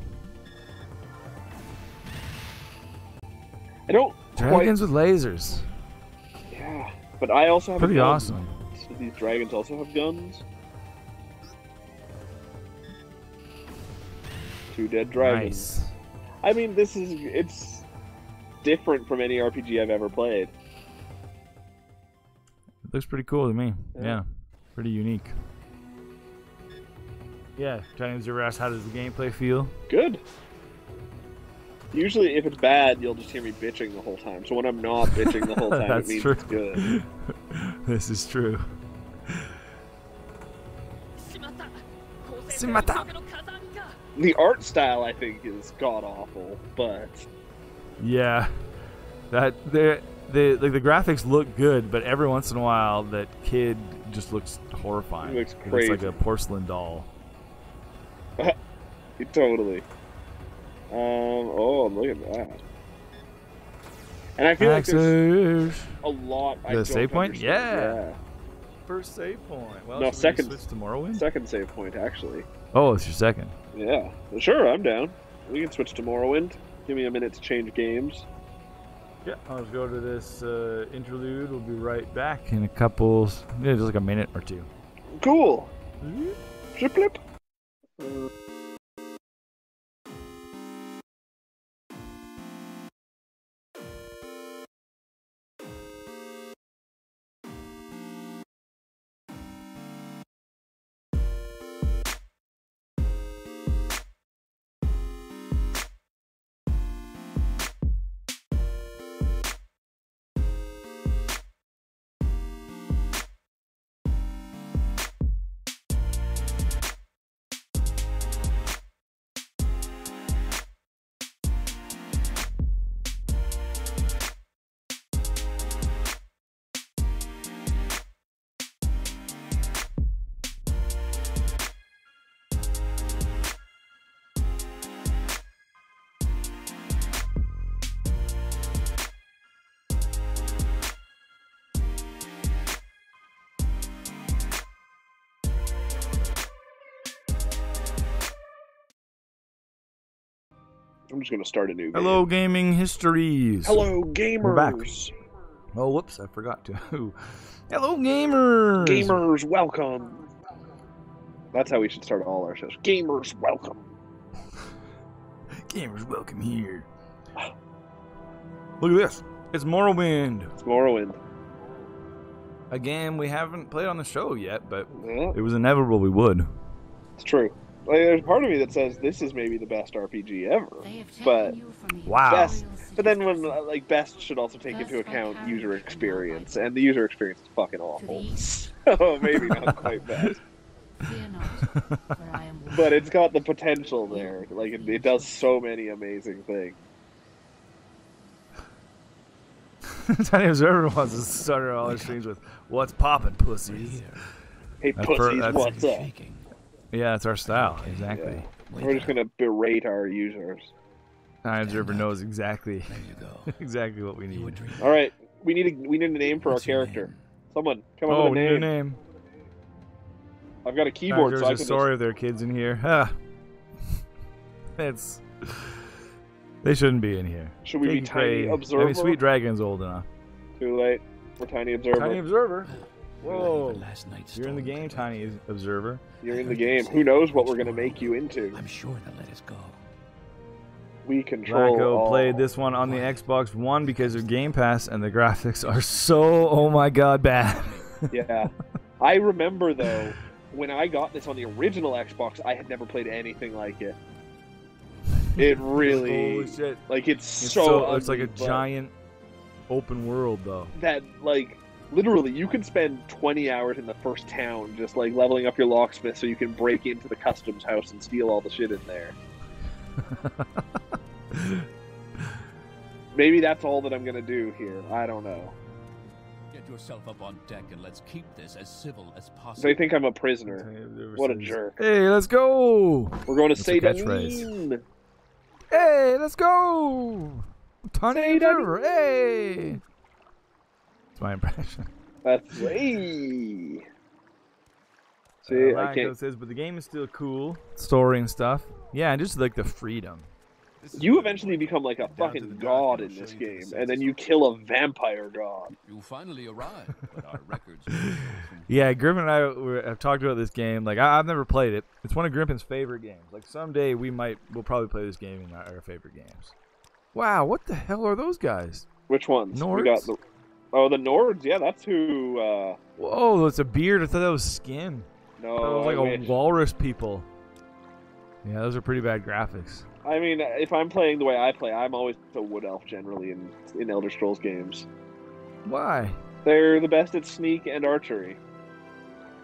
I don't Dragons with lasers. Yeah, but I also have pretty a gun. Awesome. So these dragons also have guns. 2 dead dragons. Nice. I mean, it's different from any RPG I've ever played. It looks pretty cool to me. Yeah. Pretty unique. Yeah, Tiny Observer asks, how does the gameplay feel? Good. Usually, if it's bad, you'll just hear me bitching the whole time. So when I'm not bitching the whole time, it means it's good. This is true. Shimata. The art style, I think, is god-awful, but... Yeah. The graphics look good, but every once in a while, that kid just looks horrifying. It looks crazy. It's like a porcelain doll. Totally. Oh, look at that. And I feel like there's a lot I don't save point? understand. Yeah. First save point. Well, no, second. Switch to Morrowind? Second save point, actually. Oh, it's your second. Yeah. Well, sure, I'm down. We can switch to Morrowind. Give me a minute to change games. Yeah, I'll just go to this interlude. We'll be right back in a couple... Yeah, just like a minute or two. Cool. Flip, flip. I'm just going to start a new game. Hello, gaming histories. Hello, gamers. We're back. Oh, whoops, I forgot to. Hello, gamers. Gamers, welcome. That's how we should start all our shows. Gamers, welcome. Gamers, welcome here. Look at this. It's Morrowind. It's Morrowind. A game we haven't played on the show yet, but yeah. It was inevitable we would. It's true. Like, there's part of me that says this is maybe the best RPG ever, but wow. Best, but then when best should also take into account user experience, and the user experience is fucking awful. So maybe not quite best. But it's got the potential there. Like it does so many amazing things. Tiny Observer wants to start all our streams with "What's poppin', pussies?" Hey, pussies, what's up? Yeah, it's our style, exactly. Yeah. We're just gonna berate our users. Tiny Observer knows exactly, exactly what we need. All right, we need a name for our character. Someone come up with a name. We need a name. I've got a keyboard, so I can. There's a story of their kids in here. They shouldn't be in here. Should we be Tiny Observer? I mean, Sweet Dragon's old enough. Too late. We're Tiny Observer. Tiny Observer. Whoa. You're in the game, Tiny Observer. You're in the game. Who knows what we're going to make you into? I'm sure they'll let us go. We control Blacko played this one on the Xbox One because of Game Pass, and the graphics are so, oh my god, bad. Yeah. I remember, though, when I got this on the original Xbox, I had never played anything like it. It really... Holy shit. Like, it's so ugly, it's like a giant open world, though. That, like... Literally, you could spend 20 hours in the first town just, like, leveling up your locksmith so you can break into the customs house and steal all the shit in there. Maybe that's all that I'm gonna do here. I don't know. Get yourself up on deck and let's keep this as civil as possible. They think I'm a prisoner. What a jerk. Hey, let's go. We're going to That's Seydanim. Hey, let's go. Tiny Observer. Hey. That's my impression. That's hey. See, I can't. Says, but the game is still cool. Story and stuff. Yeah, and just like the freedom. You eventually become like a fucking god in this game, and then you kill a vampire god. You finally arrived, but our records. Yeah, Grimpen and I have talked about this game. Like I've never played it. It's one of Grimpen's favorite games. Like someday we'll probably play this game in our favorite games. Wow, what the hell are those guys? Which ones? Nords? We got the Nords. Yeah, that's who. Whoa, it's a beard. I thought that was skin. No, it was like a walrus people. Yeah, those are pretty bad graphics. I mean, if I'm playing the way I play, I'm always a wood elf generally in Elder Scrolls games. Why? They're the best at sneak and archery.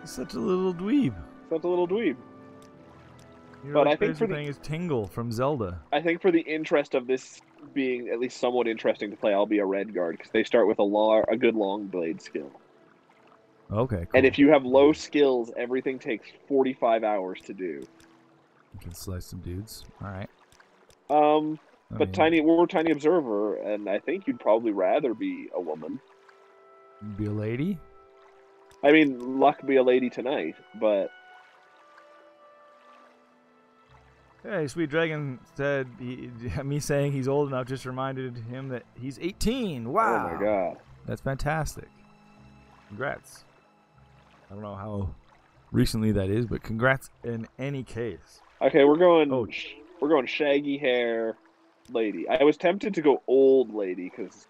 Such a little dweeb. Such a little dweeb. But I think for thing is Tingle from Zelda. I think for the interest of this being at least somewhat interesting to play, I'll be a red guard because they start with a good long blade skill. Okay. Cool. And if you have low skills, everything takes 45 hours to do. You can slice some dudes. All right. But we're Tiny Observer, and I think you'd probably rather be a woman. Be a lady? I mean, luck be a lady tonight, but... Hey, Sweet Dragon said, me saying he's old enough just reminded him that he's 18. Wow. Oh my god. That's fantastic. Congrats. I don't know how recently that is, but congrats in any case. Okay, we're going shaggy hair lady. I was tempted to go old lady because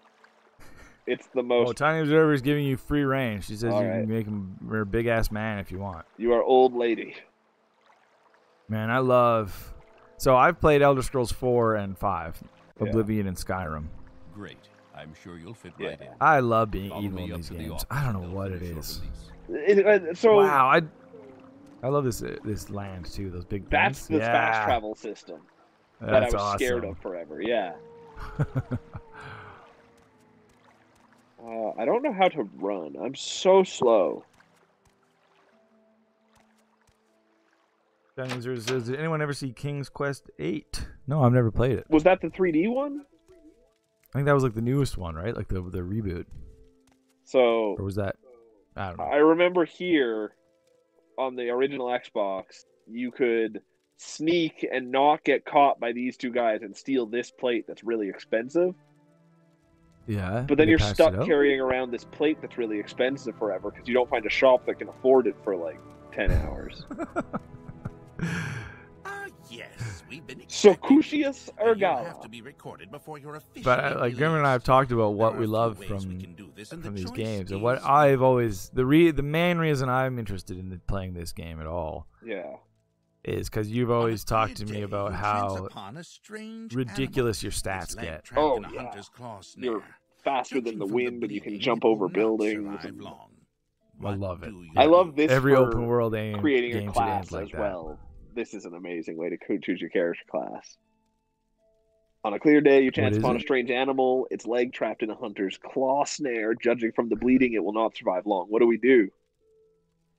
it's the most... Oh, Tiny Observer is giving you free reign. She says can make him a big-ass man if you want. You are old lady. Man, I love... So I've played Elder Scrolls 4 and 5, Oblivion and Skyrim. Great. I'm sure you'll fit right in. I love being evil in these games. I don't know what it is. Wow, I love this land too. Those big. That's the fast travel system that I was scared of forever. Yeah. I don't know how to run. I'm so slow. Did anyone ever see King's Quest 8? No, I've never played it. Was that the 3D one? I think that was like the newest one, right? Like the reboot. So. Or was that? I don't know. I remember here on the original Xbox, you could sneak and not get caught by these two guys and steal this plate that's really expensive. Yeah. But then you're stuck carrying around this plate that's really expensive forever because you don't find a shop that can afford it for like 10 hours. Yes, we've been Socucius Ergala. Have to be recorded before you're officially But like Grim and I have talked about what we love from these games, and what I've always the main reason I'm interested in playing this game at all. Yeah. Is because you've always talked to me about how ridiculous your stats get. Oh yeah. You're faster than the wind, but you can jump over buildings. I love it. I love this. Every open world game creating a class like as that. well. This is an amazing way to choose your character class. On a clear day, you chance upon a strange animal. Its leg trapped in a hunter's claw snare. Judging from the bleeding, it will not survive long. What do we do?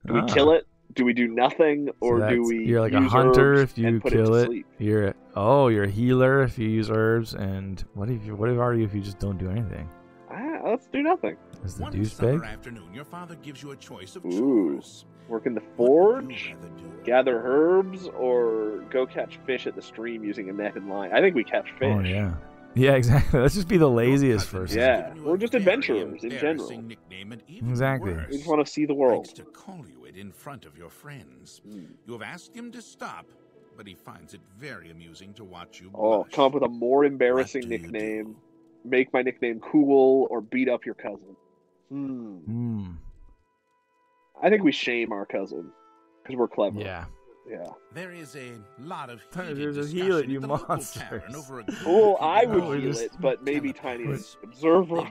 Do we kill it? Do we do nothing? Or do we You're like use a hunter herbs if you kill it. You're a healer if you use herbs. And what are you if you just don't do anything? Let's do nothing. Is the One summer douchebag? afternoon, your father gives you a choice of chores. Work in the forge, gather herbs, or go catch fish at the stream using a net and line. I think we catch fish. Oh, yeah. Yeah, exactly. Let's just be the laziest first. Yeah, we're just adventurers in general. Exactly. We just want to see the world. To call you it in front of your friends. You have asked him to stop, but he finds it very amusing to watch you blush. Come up with a more embarrassing nickname. Make my nickname cool, or beat up your cousin. I think we shame our cousin because we're clever. Yeah. Yeah. There is a lot of There's a heal it, you monsters. Well, I would heal it, but maybe Tiny Observer.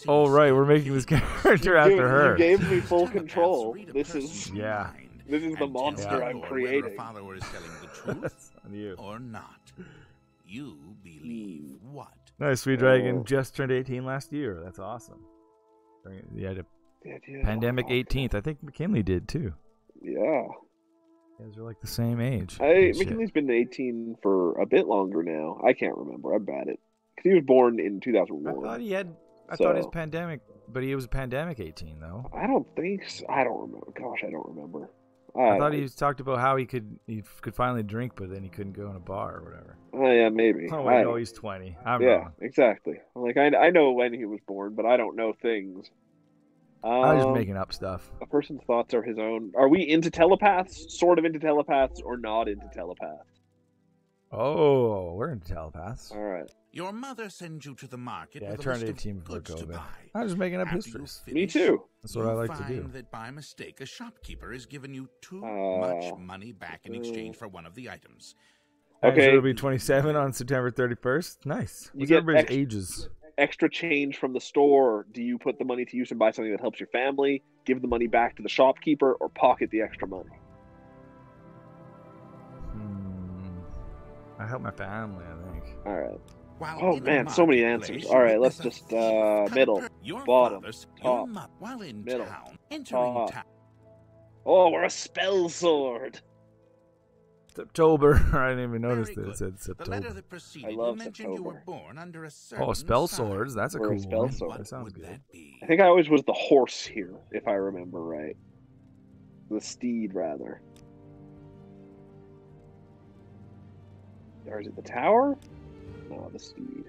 Oh, right. We're making this character after her. You gave me full control. This is the monster I'm creating. on you. Or not. You believe what? Nice, Sweet Dragon just turned 18 last year. That's awesome. Yeah, pandemic 18th. I think McKinley did too. Yeah. You guys are like the same age. McKinley's been 18 for a bit longer now. I can't remember. I'm bad at it. Because he was born in 2001. I thought his pandemic, but he was pandemic 18 though. I don't think so. I don't remember. Gosh, I don't remember. I thought he talked about how he could finally drink, but then he couldn't go in a bar or whatever. Oh yeah, maybe. Oh wait, no, he's 20. I'm wrong. Exactly. Like I know when he was born, but I don't know things. I was just making up stuff. A person's thoughts are his own. Are we into telepaths? Sort of into telepaths, or not into telepaths? Oh, we're into telepaths. All right. Your mother sends you to the market. Yeah, I with turned a list 18 of before goods to COVID. buy. I was making up After histories. Me too. That's what I like to do. Find that by mistake, a shopkeeper has given you too much money back in exchange for one of the items. Okay, so it'll be 27 on September 31st. Nice. You get everybody's ages. Extra change from the store. Do you put the money to use and buy something that helps your family, give the money back to the shopkeeper, or pocket the extra money? I help my family, I think. All right. While man, so many answers. All right, let's just middle, bottom, top, while in middle, town, entering top. town. Oh, we're a spell sword. September. I didn't even notice that it said The letter September. that preceded I love mentioned you were September. born under a certain Oh, spell sign. swords. That's a Or a cool spell one. sword. That sounds Would good. that be? I think I always was the horse here, if I remember right. The steed, rather. Or is it the tower? No, the steed.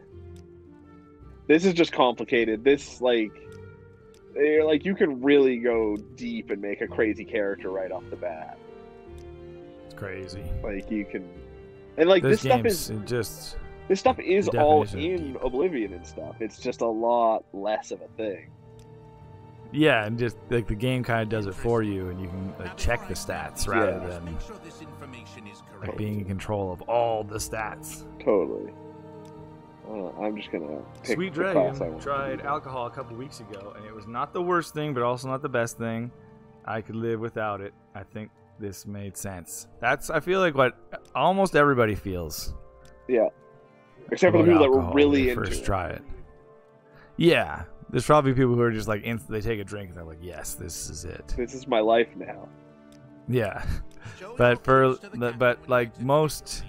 This is just complicated. This, you can really go deep and make a crazy character right off the bat. It's crazy. Like, you can... And, like, this stuff is... just... This stuff is all definition of in deep. Oblivion and stuff. It's just a lot less of a thing. Yeah, and just, like, the game kind of does it for you, and you can, like, check the stats rather than, Make sure this information is like, correct. being in control of all the stats. Totally. I'm just gonna pick Sweet the class I Dragon want. tried alcohol a couple weeks ago, and it was not the worst thing, but also not the best thing. I could live without it. I think this made sense. I feel like what almost everybody feels. Yeah. Except for the people that were really when they into first it. try it. Yeah. There's probably people who are just like, they take a drink and they're like, yes, this is it. This is my life now. Yeah. Show But your cards to the but like captain. most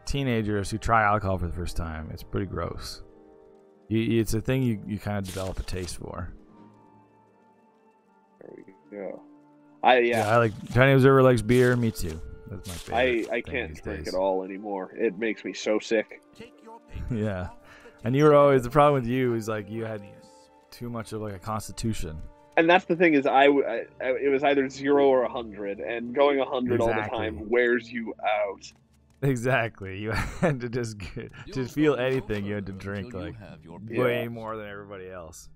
teenagers who try alcohol for the first time, it's pretty gross. It's a thing you kind of develop a taste for. There we go. I like Tiny Observer likes beer. Me too. That's my favorite. I thing can't these drink days. at all anymore. It makes me so sick. Take your papers Yeah. off the And you were always, the problem with you is like you had too much of like a constitution. And that's the thing is, it was either 0 or 100, and going 100 all the Exactly. time wears you out. Exactly. You had to just to feel anything. You had to drink Until you like have your way more than everybody else.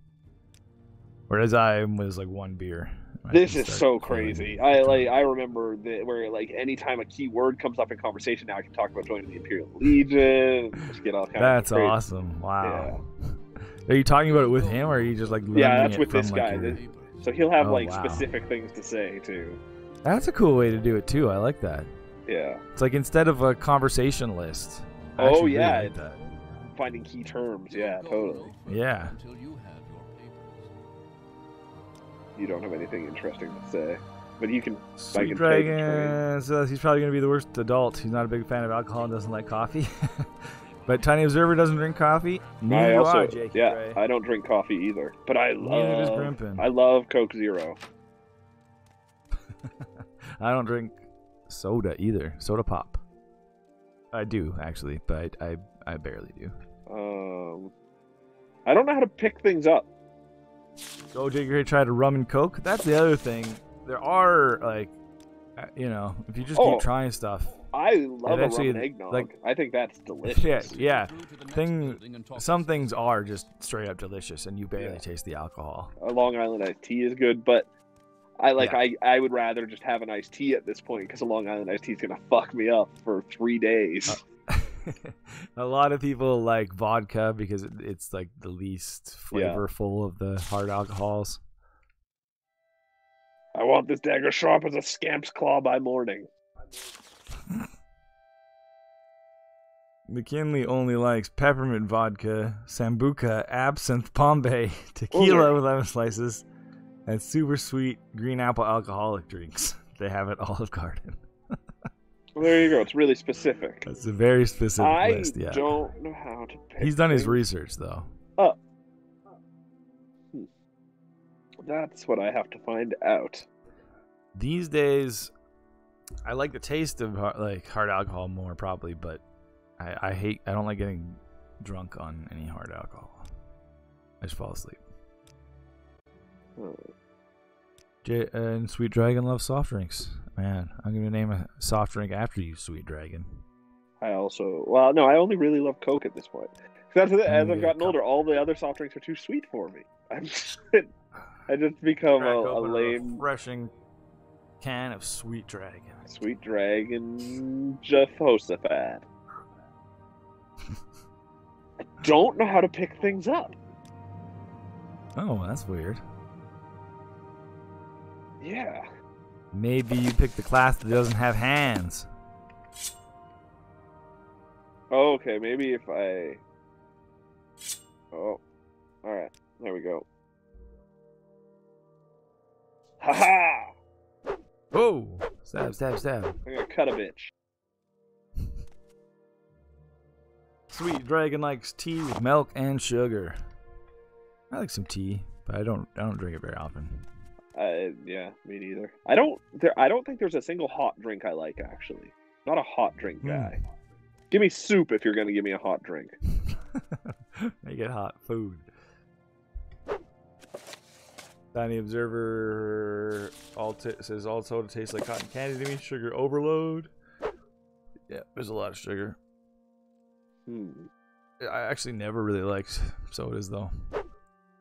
Whereas I was like one beer. I This can is start so feeling crazy. the I remember where like anytime a key word comes up in conversation, now I can talk about joining the Imperial Legion. Just get all kinds That's of crazy. awesome. Wow. Are you talking about it with him, or are you just like learning Yeah, that's it with from, this like, guy. your- So he'll have Oh, like wow. specific things to say too. That's a cool way to do it too. I like that. Yeah. It's like instead of a conversation list. I Oh, actually really yeah, like it's- that. Finding key terms. Yeah, totally. Yeah. Until you have your papers. You don't have anything interesting to say, but you can. Sweet can Dragon says he's probably going to be the worst adult. He's not a big fan of alcohol and doesn't like coffee. But Tiny Observer doesn't drink coffee. Neither I do also, I, Jake. yeah, I don't drink coffee either, but I Neither does love. Grimpen. I love Coke Zero. I don't drink soda either. Soda pop. I do actually, but I barely do. I don't know how to pick things up. So Jake, you're gonna try to rum and coke. That's the other thing. There are like, if you just Oh. keep trying stuff. I love a actually, rum and eggnog. like- I think that's delicious. Yeah. Through to the next Thing. building and talk Some to things are just straight up delicious, and you barely Yeah. taste the alcohol. A Long Island iced tea is good, but I Yeah. I would rather just have an iced tea at this point because a Long Island iced tea is gonna fuck me up for 3 days. A lot of people like vodka because it's like the least flavorful of the hard alcohols. I want this dagger sharp as a scamp's claw by morning. McKinley only likes peppermint vodka, Sambuca, absinthe, Bombay, tequila with lemon slices, and super sweet green apple alcoholic drinks. They have at Olive Garden. Well, there you go. It's really specific. That's a very specific list, yeah. I don't know how to pick He's done his things. research, though. Oh. That's what I have to find out. These days, I like the taste of hard alcohol more, probably, but I don't like getting drunk on any hard alcohol. I just fall asleep. And Sweet Dragon loves soft drinks. Man, I'm going to name a soft drink after you, Sweet Dragon. I only really love Coke at this point. As I've gotten older, all the other soft drinks are too sweet for me. I just become a lame... refreshing can of Sweet Dragon. Sweet Dragon Jehoshaphat. I don't know how to pick things up. Oh, that's weird. Yeah. Maybe you pick the class that doesn't have hands. Oh, okay, maybe if I... Oh, alright, there we go. Ha-ha! Whoa! Stab, stab, stab. I'm gonna cut a bitch. Sweet Dragon likes tea with milk and sugar. I like some tea, but I don't drink it very often. Yeah, me neither. I don't think there's a single hot drink I like, actually. Not a hot drink guy. Give me soup if you're gonna give me a hot drink. Make it hot food. Tiny Observer says all soda tastes like cotton candy to me. Sugar overload. Yeah, there's a lot of sugar. I actually never really liked sodas though.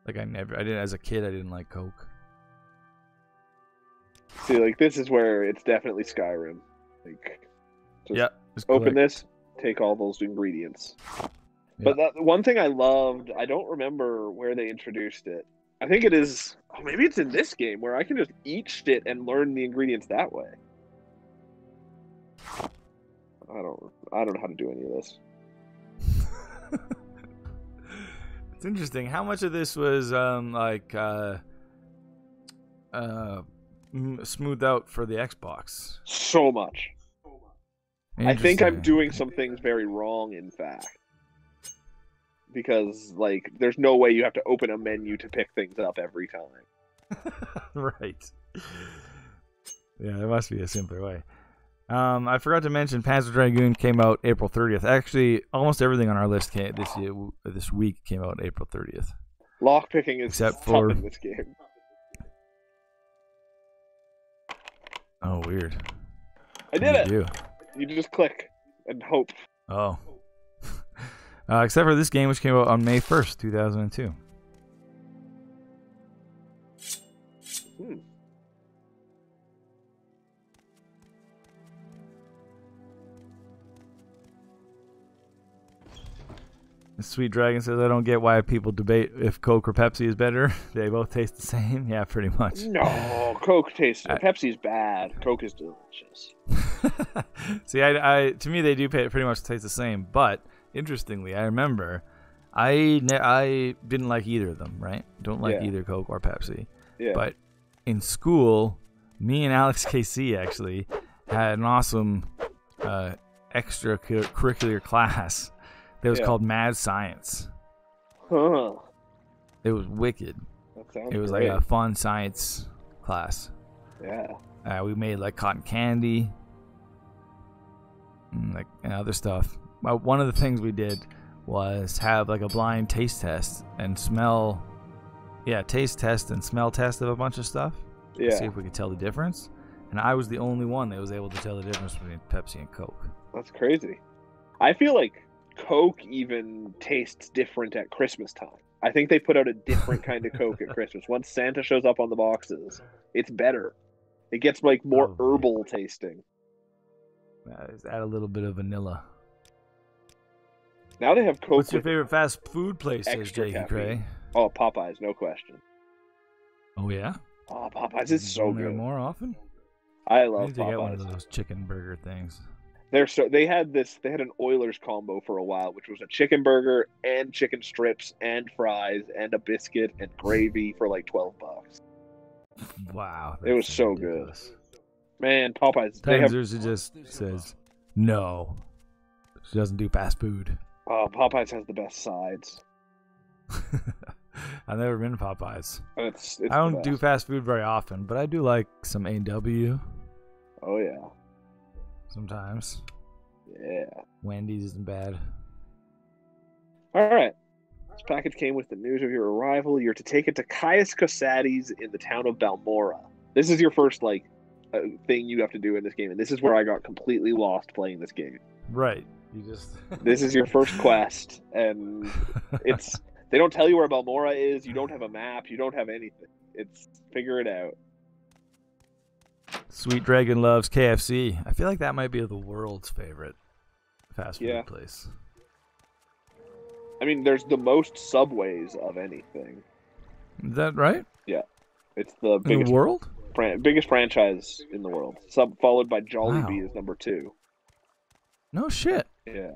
Like I didn't as a kid. I didn't like Coke. See, like this is where it's definitely Skyrim. Like, just open this, take all those ingredients. But that one thing I loved, I don't remember where they introduced it. I think it is. Oh, maybe it's in this game where I can just eat shit and learn the ingredients that way. I don't know how to do any of this. It's interesting. How much of this was smoothed out for the Xbox? So much. I think I'm doing some things very wrong, in fact. Because, like, there's no way you have to open a menu to pick things up every time. Right. Yeah, there must be a simpler way. I forgot to mention Panzer Dragoon came out April 30th. Actually, almost everything on our list this week came out April 30th. Lockpicking is tough in this game. Oh, weird. I did it! You just click and hope. Oh. Except for this game, which came out on May 1st, 2002. Sweet Dragon says, I don't get why people debate if Coke or Pepsi is better. They both taste the same. Yeah, pretty much. No, Coke tastes... Pepsi's bad. Coke is delicious. See, to me, they do pretty much taste the same. But, interestingly, I remember... I didn't like either of them, right? Don't like either Coke or Pepsi. Yeah. But in school, me and Alex KC actually had an awesome extracurricular class that was called Mad Science. Huh. It was wicked. It was great. like a fun science class. Yeah. We made like cotton candy and other stuff. One of the things we did was have like a blind taste test and taste test and smell test of a bunch of stuff. Yeah. See if we could tell the difference. And I was the only one that was able to tell the difference between Pepsi and Coke. That's crazy. I feel like Coke even tastes different at Christmas time. I think they put out a different kind of Coke at Christmas. Once Santa shows up on the boxes, it's better. It gets like more herbal tasting. Add a little bit of vanilla. Now they have Coke. What's your favorite fast food place, says Jakey Cray? Oh, Popeyes, no question. Oh, yeah? Oh, Popeyes is so good. More often? I love I need to get one Popeyes. of those chicken burger things. They had an Oilers combo for a while, which was a chicken burger and chicken strips and fries and a biscuit and gravy for like $12. Wow. It was so ridiculous. Good. Man, Popeyes. She just says no. She doesn't do fast food. Oh, Popeyes has the best sides. I've never been to Popeyes. It's I don't do fast food very often, but I do like some A&W. Oh, yeah. Sometimes. Yeah. Wendy's isn't bad. All right. This package came with the news of your arrival. You're to take it to Caius Cosades in the town of Balmora. This is your first, thing you have to do in this game, and this is where I got completely lost playing this game. Right. You just... This is your first quest, and they don't tell you where Balmora is. You don't have a map. You don't have anything. It's figure it out. Sweet Dragon loves KFC. I feel like that might be the world's favorite fast food place. I mean, there's the most Subways of anything. Is that right? Yeah. It's the biggest in the world? Biggest franchise in the world. Followed by Jollibee is number 2. No shit. Yeah.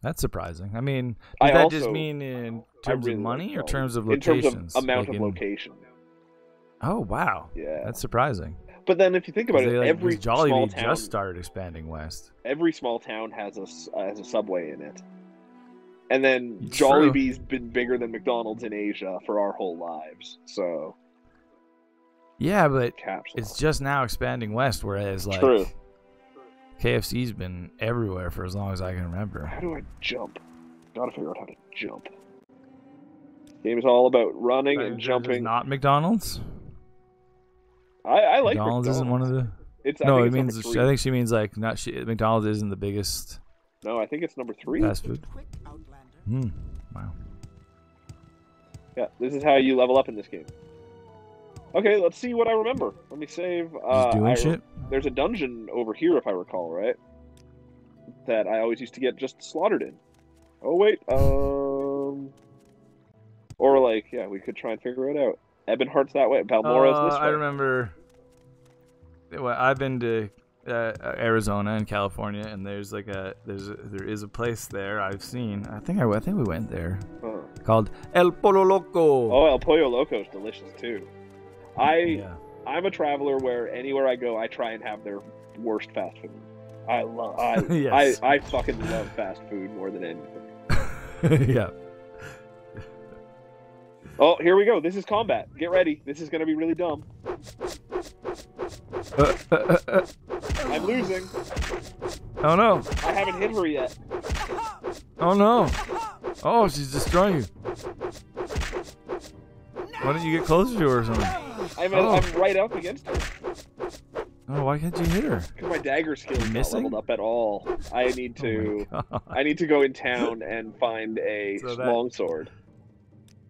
That's surprising. I mean, does that just mean in terms of money or terms of locations? In terms of amount of location. Oh, wow. Yeah. That's surprising. But then if you think about it, every small town just started expanding west. Every small town has a Subway in it. And then Jollibee's been bigger than McDonald's in Asia for our whole lives. So yeah, but it's just now expanding west, whereas True. KFC's been everywhere for as long as I can remember. How do I jump? Gotta figure out how to jump. Game is all about running and jumping. Not McDonald's? I like McDonald's. Isn't one of the... I think she means McDonald's isn't the biggest... No, I think it's number 3. Fast food. Wow. Yeah, this is how you level up in this game. Okay, let's see what I remember. Let me save. Shit? There's a dungeon over here, if I recall, right? That I always used to get just slaughtered in. Oh, wait. Or, we could try and figure it out. Ebonheart's that way. Balmora's this way. I remember... Well, I've been to Arizona and California, and there is a place there I've seen. I think we went there. Called El Pollo Loco. Oh, El Pollo Loco is delicious too. I'm a traveler where anywhere I go, I try and have their worst fast food. I fucking love fast food more than anything. Yeah. Oh, here we go. This is combat. Get ready. This is going to be really dumb. I'm losing. Oh no. I haven't hit her yet. Oh no. Oh, she's destroying you. Why don't you get closer to her or something? I'm right up against her. Oh, why can't you hit her? Because my dagger skill is not leveled up at all. I need to go in town and find a longsword.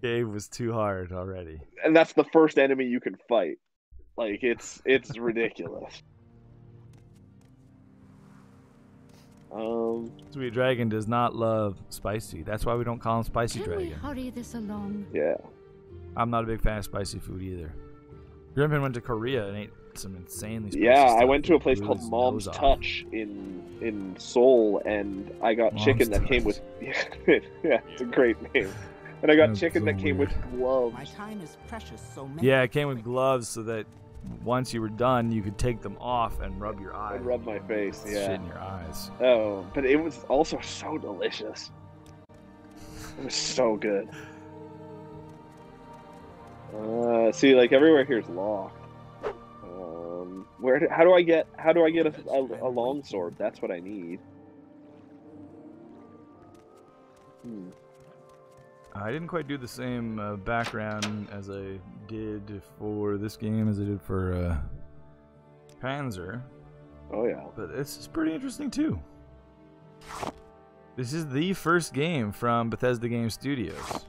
Game was too hard already. And that's the first enemy you can fight. It's ridiculous. Sweet Dragon does not love spicy. That's why we don't call him Spicy Dragon. Hurry this along. Yeah. I'm not a big fan of spicy food either. Grimpen went to Korea and ate some insanely spicy stuff. I went to a place called Mom's Touch in Seoul, and I got chicken that came with... yeah, it's a great name. And I got chicken that came with gloves. My time is precious, so yeah, it came with gloves so that once you were done, you could take them off and rub your eyes. And rub my face, yeah. Shit in your eyes. Oh, but it was also so delicious. It was so good. See, everywhere here is locked. How do I get a longsword? That's what I need. I didn't quite do the same background as I did for this game as I did for Panzer. Oh yeah. But it's pretty interesting too. This is the first game from Bethesda Game Studios.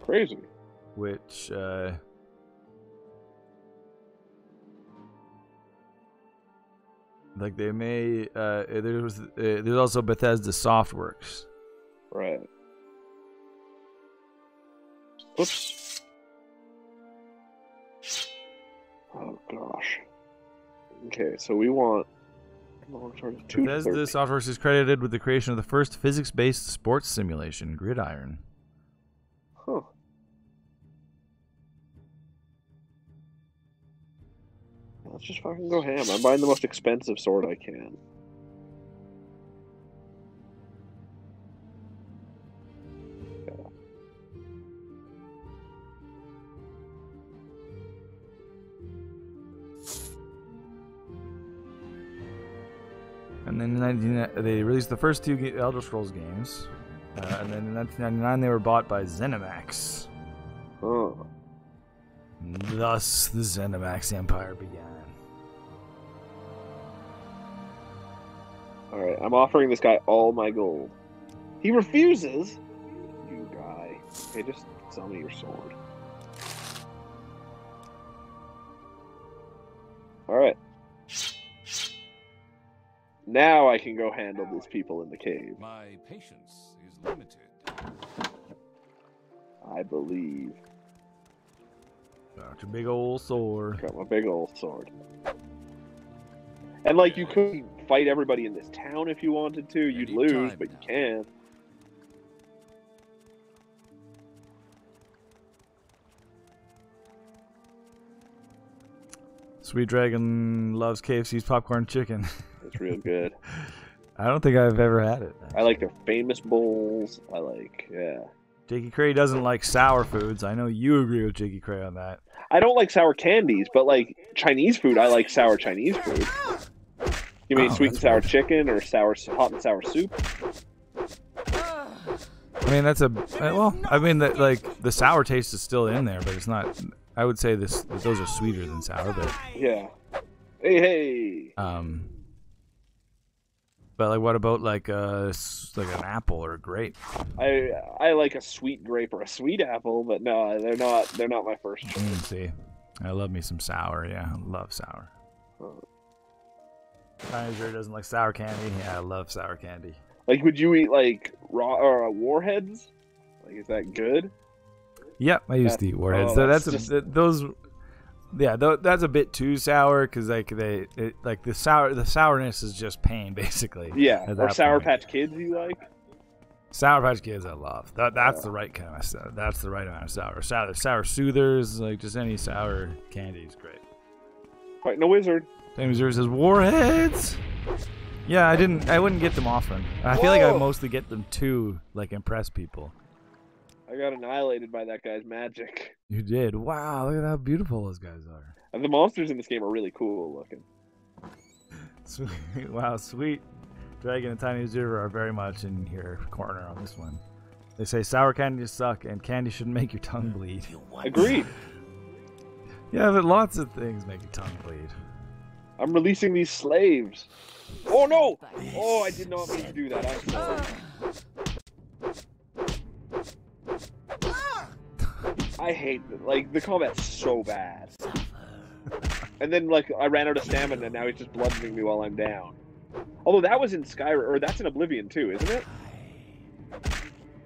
Crazy. Which they may there's also Bethesda Softworks. Right. Oops. Oh gosh. Okay, so we want Uncharted 2. Bethesda Software is credited with the creation of the first physics-based sports simulation, Gridiron. Huh. Let's just fucking go ham. I'm buying the most expensive sword I can. And then they released the first 2 Elder Scrolls games. And then in 1999 they were bought by ZeniMax. Oh. Thus the ZeniMax empire began. Alright, I'm offering this guy all my gold. He refuses? You guy. Hey, just sell me your sword. Alright. Now I can go handle these people in the cave. My patience is limited. I believe. Got your big old sword. Got my big old sword. And like, you could fight everybody in this town if you wanted to. You'd lose, but you can. Sweet Dragon loves KFC's popcorn chicken. It's real good. I don't think I've ever had it. I like their famous bowls. I like, yeah. Jakey Cray doesn't like sour foods. I know you agree with Jakey Cray on that. I don't like sour candies, but like Chinese food, I like sour Chinese food. You mean sweet and sour chicken or hot and sour soup? I mean, that's well, I mean, that like the sour taste is still in there, but it's not. I would say those are sweeter than sour, but yeah. Hey. But like, what about like an apple or a grape? I like a sweet grape or a sweet apple, but no, they're not my first choice. See, I love me some sour. Yeah, I love sour. Panzer doesn't like sour candy. Yeah, I love sour candy. Like, would you eat like raw or warheads? Like, is that good? Yep, I used to eat warheads. So that's that's a bit too sour because like the sourness is just pain basically. Yeah, or Sour Patch Kids you like? Sour Patch Kids I love. That's the right kind of sour. That's the right amount of sour. Sour soothers, like just any sour candy is great. Fighting a wizard. Same as yours says warheads. Yeah, I wouldn't get them often. I feel like I mostly get them to like impress people. I got annihilated by that guy's magic. You did. Wow, look at how beautiful those guys are. And the monsters in this game are really cool looking. Sweet. Wow, Sweet Dragon and Tiny Observer are very much in your corner on this one. They say sour candies suck and candy shouldn't make your tongue bleed. Agreed. Yeah, but lots of things make your tongue bleed. I'm releasing these slaves. Oh no! Oh, I did not mean to do that. I'm sorry. I hate it. Like, the combat's so bad. And then, like, I ran out of stamina and now he's just bludgeoning me while I'm down. Although that was in Skyrim, or that's in Oblivion too, isn't it?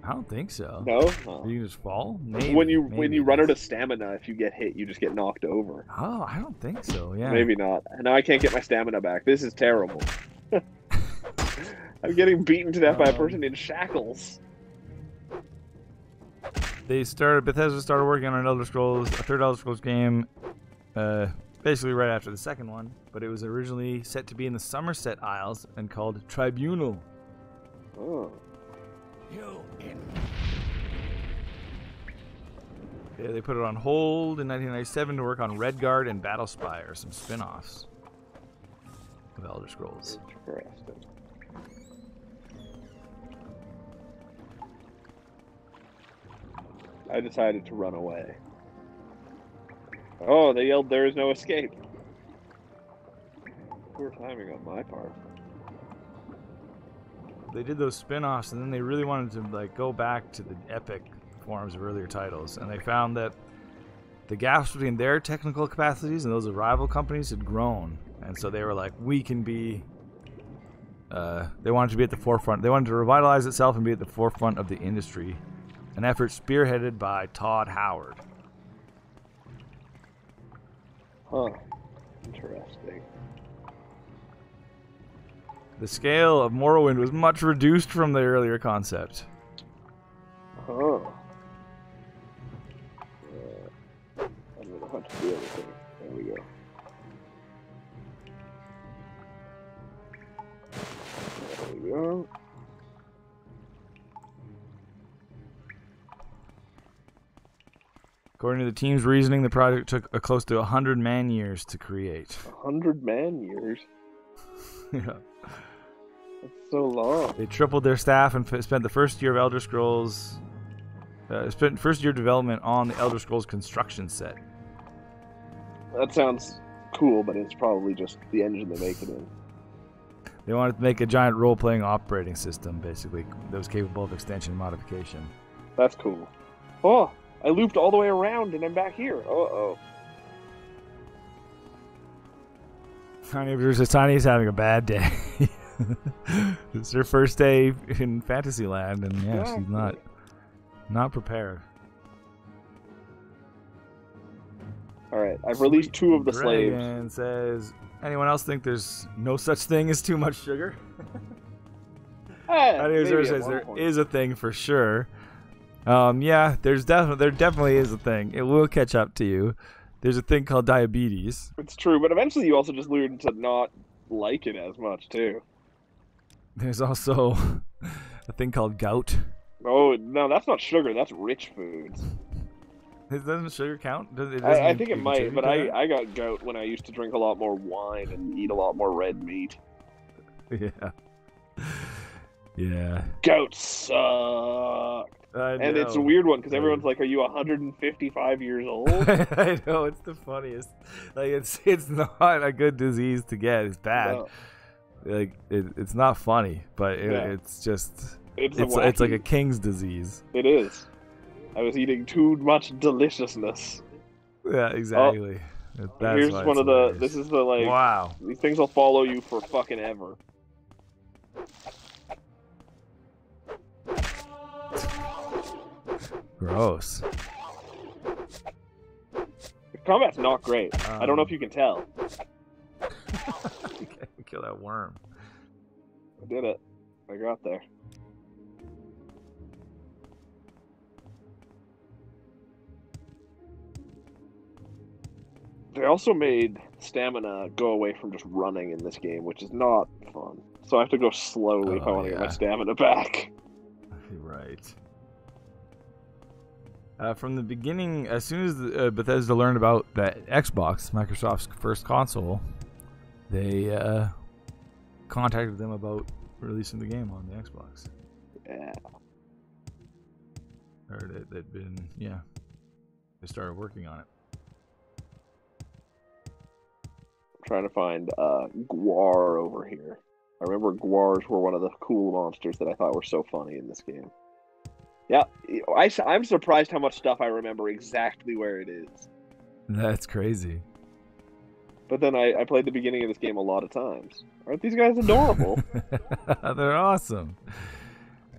I don't think so. No? Oh. You just fall? Maybe. When you run out of stamina, if you get hit, you just get knocked over. Oh, I don't think so, yeah. Maybe not. And now I can't get my stamina back. This is terrible. I'm getting beaten to death by a person in shackles. Bethesda started working on a third Elder Scrolls game, basically right after the second one, but it was originally set to be in the Somerset Isles and called Tribunal. Oh. Yeah, they put it on hold in 1997 to work on Redguard and Battlespire, some spin-offs of Elder Scrolls. Interesting. I decided to run away. Oh, they yelled, "There is no escape." Poor timing on my part. They did those spin-offs, and then they really wanted to like go back to the epic forms of earlier titles, and they found that the gaps between their technical capacities and those of rival companies had grown, and so they were like, we can be. They wanted to be at the forefront. They wanted to revitalize itself and be at the forefront of the industry. An effort spearheaded by Todd Howard. Huh. Interesting. The scale of Morrowind was much reduced from the earlier concept. Oh. I don't know how to do everything. There we go. There we go. According to the team's reasoning, the project took close to 100 man-years to create. 100 man-years? Yeah. That's so long. They tripled their staff and spent the first year of Elder Scrolls... spent first year development on the Elder Scrolls construction set. That sounds cool, but it's probably just the engine they make it in. They wanted to make a giant role-playing operating system, basically, that was capable of extension and modification. That's cool. Oh, I looped all the way around and I'm back here. Uh-oh. Tiny's having a bad day. It's her first day in Fantasyland, and yeah, she's not prepared. Alright, I've released 2 of the slaves. And says, anyone else think there's no such thing as too much sugar? There is a thing for sure. Yeah, there definitely is a thing. It will catch up to you. There's a thing called diabetes. It's true, but eventually you also just learn to not like it as much too. There's also a thing called gout. Oh no, that's not sugar. That's rich foods. Doesn't sugar count? I think it might, but I got gout when I used to drink a lot more wine and eat a lot more red meat. Yeah. Yeah. Gout sucks. And it's a weird one because everyone's like, "Are you 155 years old?" I know, it's the funniest. Like it's not a good disease to get. It's bad. No. Like it's not funny, but it's just it's like a king's disease. It is. I was eating too much deliciousness. Yeah, exactly. Here's one of the. This is the like. Wow. These things will follow you for fucking ever. Gross. The combat's not great. I don't know if you can tell. You can't kill that worm. I did it. I got there. They also made stamina go away from just running in this game, which is not fun. So I have to go slowly if I want to get my stamina back. Right. From the beginning, as soon as Bethesda learned about the Xbox, Microsoft's first console, they contacted them about releasing the game on the Xbox. Yeah. Or they'd been, they started working on it. I'm trying to find Gwar over here. I remember Gwars were one of the cool monsters that I thought were so funny in this game. Yeah, I'm surprised how much stuff I remember exactly where it is. That's crazy. But then I played the beginning of this game a lot of times. Aren't these guys adorable? They're awesome.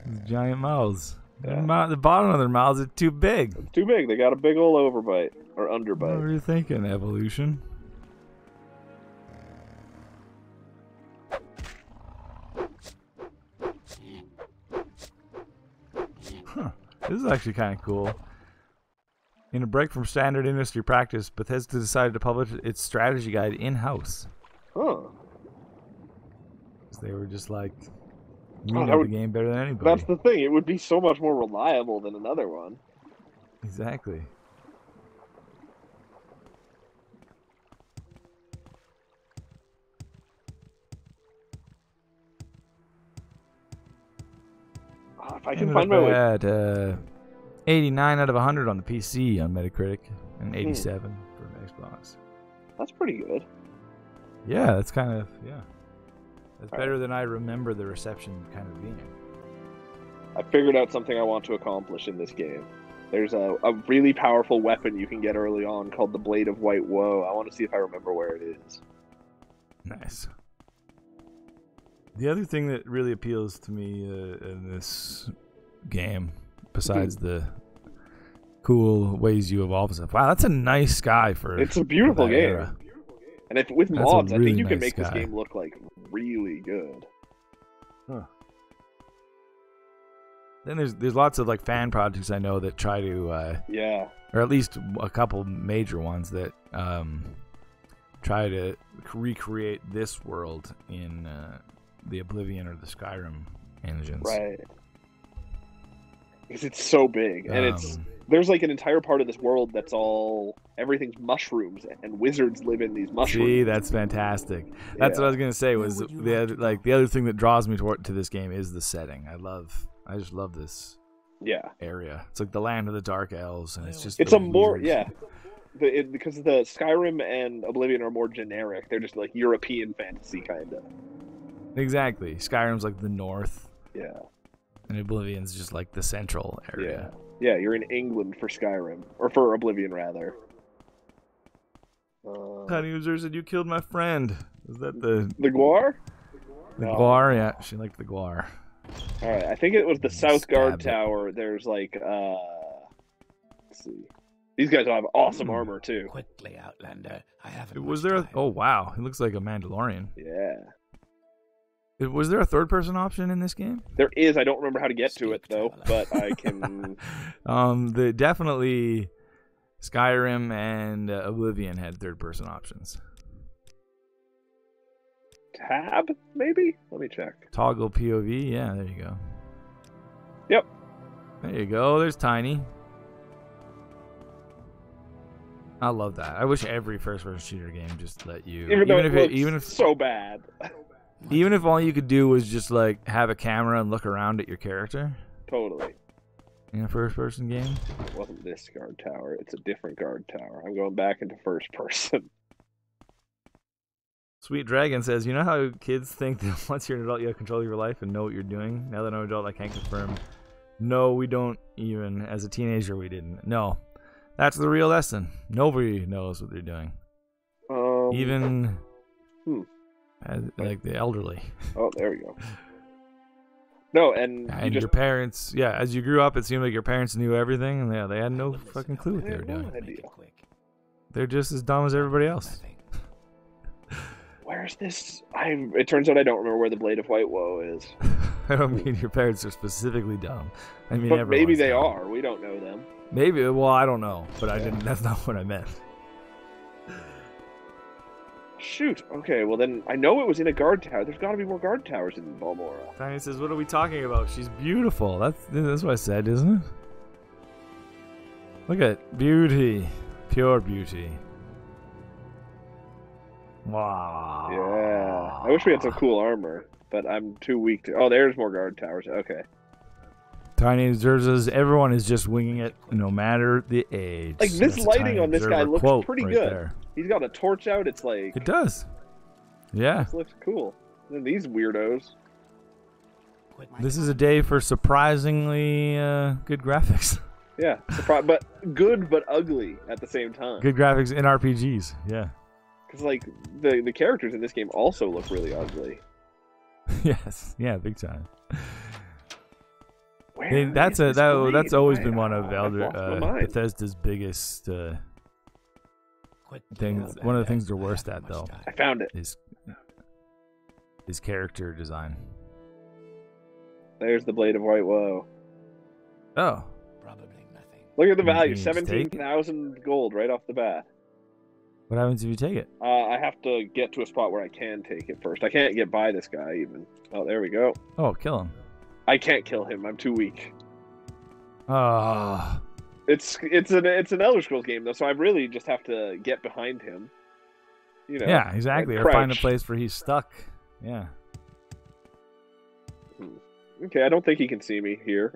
These giant mouths. Yeah. The bottom of their mouths are too big. It's too big. They got a big old overbite. Or underbite. What were you thinking, evolution? This is actually kind of cool. In a break from standard industry practice, Bethesda decided to publish its strategy guide in-house. Huh. They were just like, we know the game better than anybody. That's the thing. It would be so much more reliable than another one. Exactly. If I can find my way. At 89 out of 100 on the PC on Metacritic, and 87 for Xbox. That's pretty good. Yeah, that's kind of That's better than I remember the reception kind of being. I figured out something I want to accomplish in this game. There's a really powerful weapon you can get early on called the Blade of White Woe. I want to see if I remember where it is. Nice. The other thing that really appeals to me in this game, besides the cool ways you evolve stuff, wow, that's a nice sky for. It's a beautiful game, era. and with mods, I think you can make this game look like really good. Then there's lots of like fan projects I know that try to or at least a couple major ones that try to recreate this world in the Oblivion or the Skyrim engines. Right. Because it's so big, and there's like an entire part of this world that's everything's mushrooms, and wizards live in these mushrooms. See, that's fantastic. That's what I was gonna say. Was the other thing that draws me to this game is the setting. I just love this. Area. It's like the land of the Dark Elves, and it's a more because the Skyrim and Oblivion are more generic. They're just like European fantasy kind of. Exactly. Skyrim's like the north. Yeah. And Oblivion's just like the central area. Yeah, you're in England for Skyrim. Or for Oblivion, rather. Tiny User said, you killed my friend. Is that the Guar? The Guar? Yeah, she liked the Guar. Alright, I think it was the South Guard Tower. There's like, let's see. These guys all have awesome armor, too. Quickly, Outlander. I haven't. Was there oh, wow. He looks like a Mandalorian. Yeah. Was there a third-person option in this game? There is. I don't remember how to get to it, though, but I can... Definitely Skyrim and Oblivion had third-person options. Tab, maybe? Let me check. Toggle POV? Yeah, there you go. Yep. There you go. There's Tiny. I love that. I wish every first-person shooter game just let you... Even if so bad. Even if all you could do was just like have a camera and look around at your character. Totally. In a first-person game. It wasn't this guard tower. It's a different guard tower. I'm going back into first person. Sweet Dragon says, you know how kids think that once you're an adult you have control of your life and know what you're doing? Now that I'm an adult I can't confirm. No, we don't even. As a teenager we didn't. No. That's the real lesson. Nobody knows what they're doing. Even... like the elderly. Oh, there we go. No, and your parents, as you grew up, it seemed like your parents knew everything, and they had no fucking clue what they were doing. They're just as dumb as everybody else. Where's this? It turns out I don't remember where the Blade of White Woe is. I don't mean your parents are specifically dumb. I mean, but maybe they are. We don't know them. Maybe. Well, I don't know, but I didn't. That's not what I meant. Shoot. Okay, well then, I know it was in a guard tower. There's got to be more guard towers in Balmora. Tiny says, what are we talking about? She's beautiful. That's what I said, isn't it? Look at beauty. Pure beauty. Wow. Yeah. I wish we had some cool armor, but I'm too weak to... Oh, there's more guard towers. Okay. Tiny says, everyone is just winging it, no matter the age. Like, this lighting on this guy looks pretty good. There. He's got a torch out. It's like... It does. Yeah. This looks cool. And these weirdos. This is a day for surprisingly good graphics. Yeah. But good but ugly at the same time. Good graphics in RPGs. Yeah. Because, like, the characters in this game also look really ugly. Yes. Yeah, big time. That's always been one of Bethesda's biggest... things. One of the things they're worst at, though. I found it. Is character design. There's the Blade of White Woe. Oh. Probably nothing. Look at the value. 17,000 gold right off the bat. What happens if you take it? I have to get to a spot where I can take it first. I can't get by this guy even. Oh, there we go. Oh, kill him. I can't kill him. I'm too weak. Ah. It's an Elder Scrolls game though, so I really just have to get behind him. You know. Yeah, exactly. Or find a place where he's stuck. Yeah. Okay, I don't think he can see me here.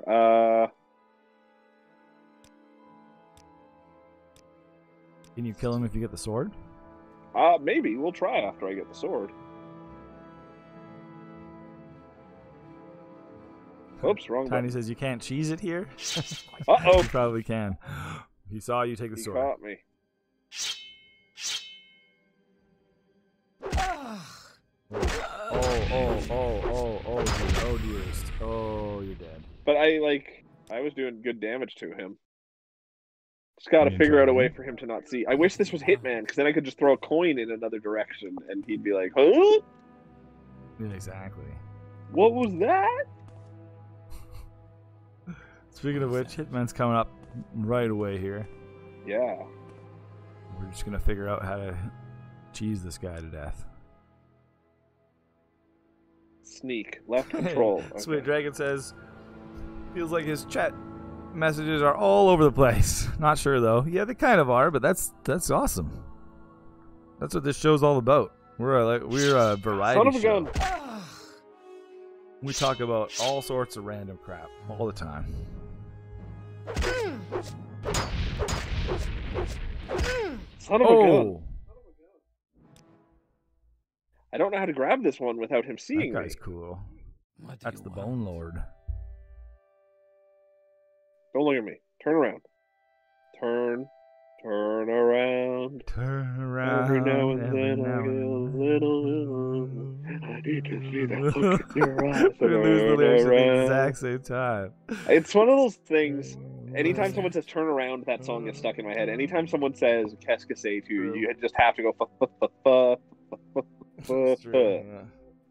Can you kill him if you get the sword? Maybe. We'll try after I get the sword. Oops, wrong Tiny button. says you can't cheese it here. Uh-oh. You probably can. He saw you take the sword. He caught me. Oh, dearest. Oh, you're dead. But I was doing good damage to him. Just gotta figure out a way for him to not see. I wish this was Hitman, because then I could just throw a coin in another direction, and he'd be like, huh? Yeah, exactly. What was that? Speaking of which, Hitman's coming up right away here. Yeah. We're just gonna figure out how to cheese this guy to death. Sneak. Left control. Okay. Sweet Dragon says, feels like his chat messages are all over the place. Not sure though. Yeah, they kind of are, but that's awesome. That's what this show's all about. We're a variety show. Son of a gun. We talk about all sorts of random crap all the time. Son of a gun. I don't know how to grab this one without him seeing That guy's me. cool. That's the Bone Lord. Don't look at me. Turn around. Turn around. Turn around. Every now and then I get a little. I need to see that look in your eyes. We lose the lyrics at the exact same time. It's one of those things. Anytime someone says "turn around," that song gets stuck in my head. Anytime someone says "qu'est-ce que c'est" to you, you just have to go.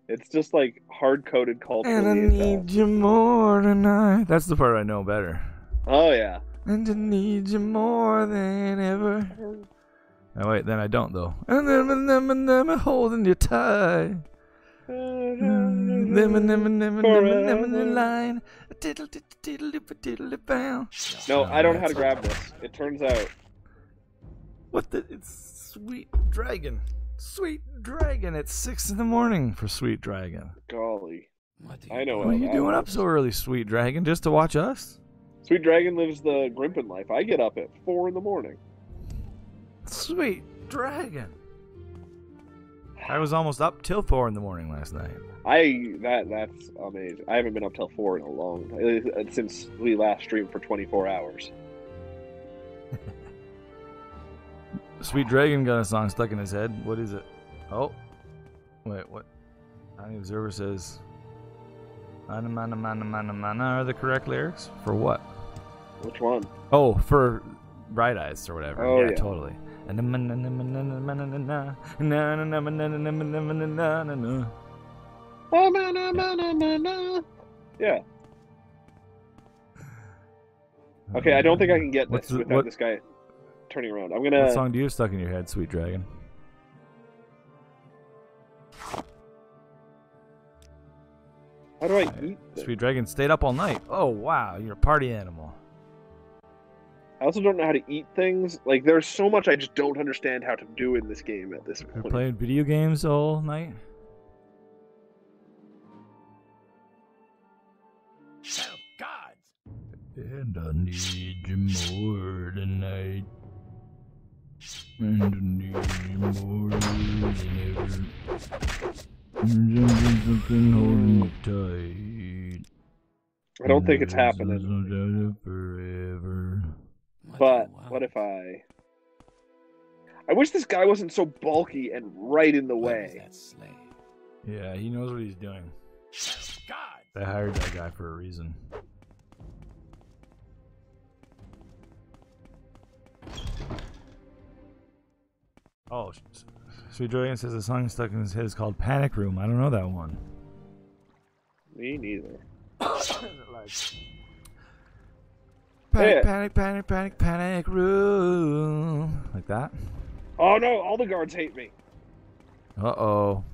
It's just like hard-coded culture. And I need you more tonight. That's the part I know better. Oh yeah. And I need you more than ever. Oh wait, then I don't though. And then I'm holding you tight. Line. No, I don't know how to grab this. It turns out. What the? It's Sweet Dragon. Sweet Dragon. It's 6 a.m. for Sweet Dragon. Golly. I know. What are you doing up so early, Sweet Dragon? Just to watch us? Sweet Dragon lives the Grimpen life. I get up at 4 a.m. Sweet Dragon. I was almost up till 4 a.m. last night. That's amazing. I haven't been up till 4 in a long time, since we last streamed for 24 hours. Sweet Dragon got a song stuck in his head. What is it? Oh. Wait, what? The Observer says, mana, mana, mana, mana, mana are the correct lyrics? For what? Which one? Oh, for Bright Eyes or whatever. Oh, yeah, yeah. Totally. Yeah. Okay, I don't think I can get this without this guy turning around. I'm gonna. What song do you have stuck in your head, Sweet Dragon? How do I eat this? Sweet Dragon stayed up all night. Oh wow, you're a party animal. I also don't know how to eat things. Like, there's so much I just don't understand how to do in this game at this You're point. playing video games all night? Oh, gods! And I need you more tonight. And I need you more than ever. Something holding me tight. I don't think it's happening. Forever. But what if I wish this guy wasn't so bulky and right in the way. That slave? Yeah, he knows what he's doing. God! They hired that guy for a reason. Oh, Sweet Dragon says the song stuck in his head is called Panic Room. I don't know that one. Me neither. Panic room. Like that? Oh no, all the guards hate me. Uh-oh.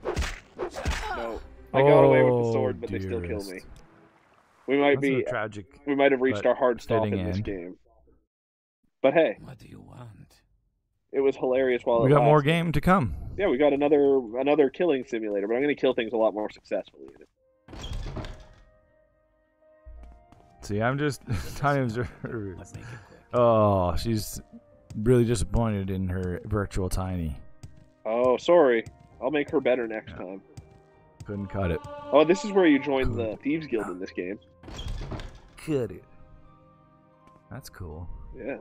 No. I got away with the sword, but they still kill me. We might be tragic. We might have reached our hard stop in this game. But hey. What do you want? It was hilarious while we got more game to come. Yeah, we got another killing simulator, but I'm going to kill things a lot more successfully in it. See, I'm just Tiny Observer. Oh, she's really disappointed in her virtual Tiny. Oh, sorry. I'll make her better next time. Couldn't cut it. Oh, this is where you join the Thieves Guild in this game. Cut it. That's cool. Yeah.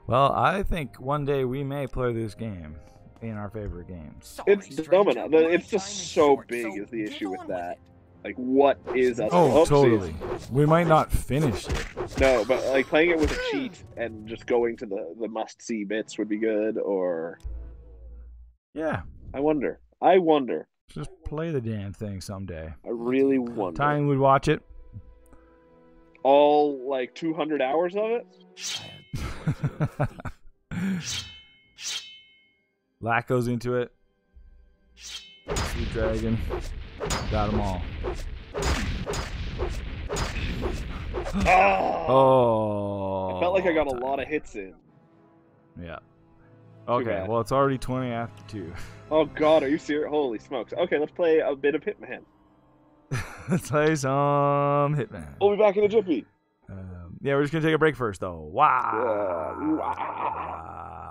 Well, I think one day we may play this game in our favorite games. It's dumb enough. It's just so big is the issue with that. Like, what is us? Oh, totally. We might not finish it. No, but like playing it with a cheat and just going to the must-see bits would be good, or... Yeah. I wonder. Just play the damn thing someday. I really wonder. Time would watch it. All like 200 hours of it. Lack goes into it. Sweet Dragon. Got them all. Oh! I felt like I got a lot of hits in. Yeah. Okay, well, it's already 20 after 2. Oh, God, are you serious? Holy smokes. Okay, let's play a bit of Hitman. Let's play some Hitman. We'll be back in a jiffy. Yeah, we're just going to take a break first, though. Wow. Wow.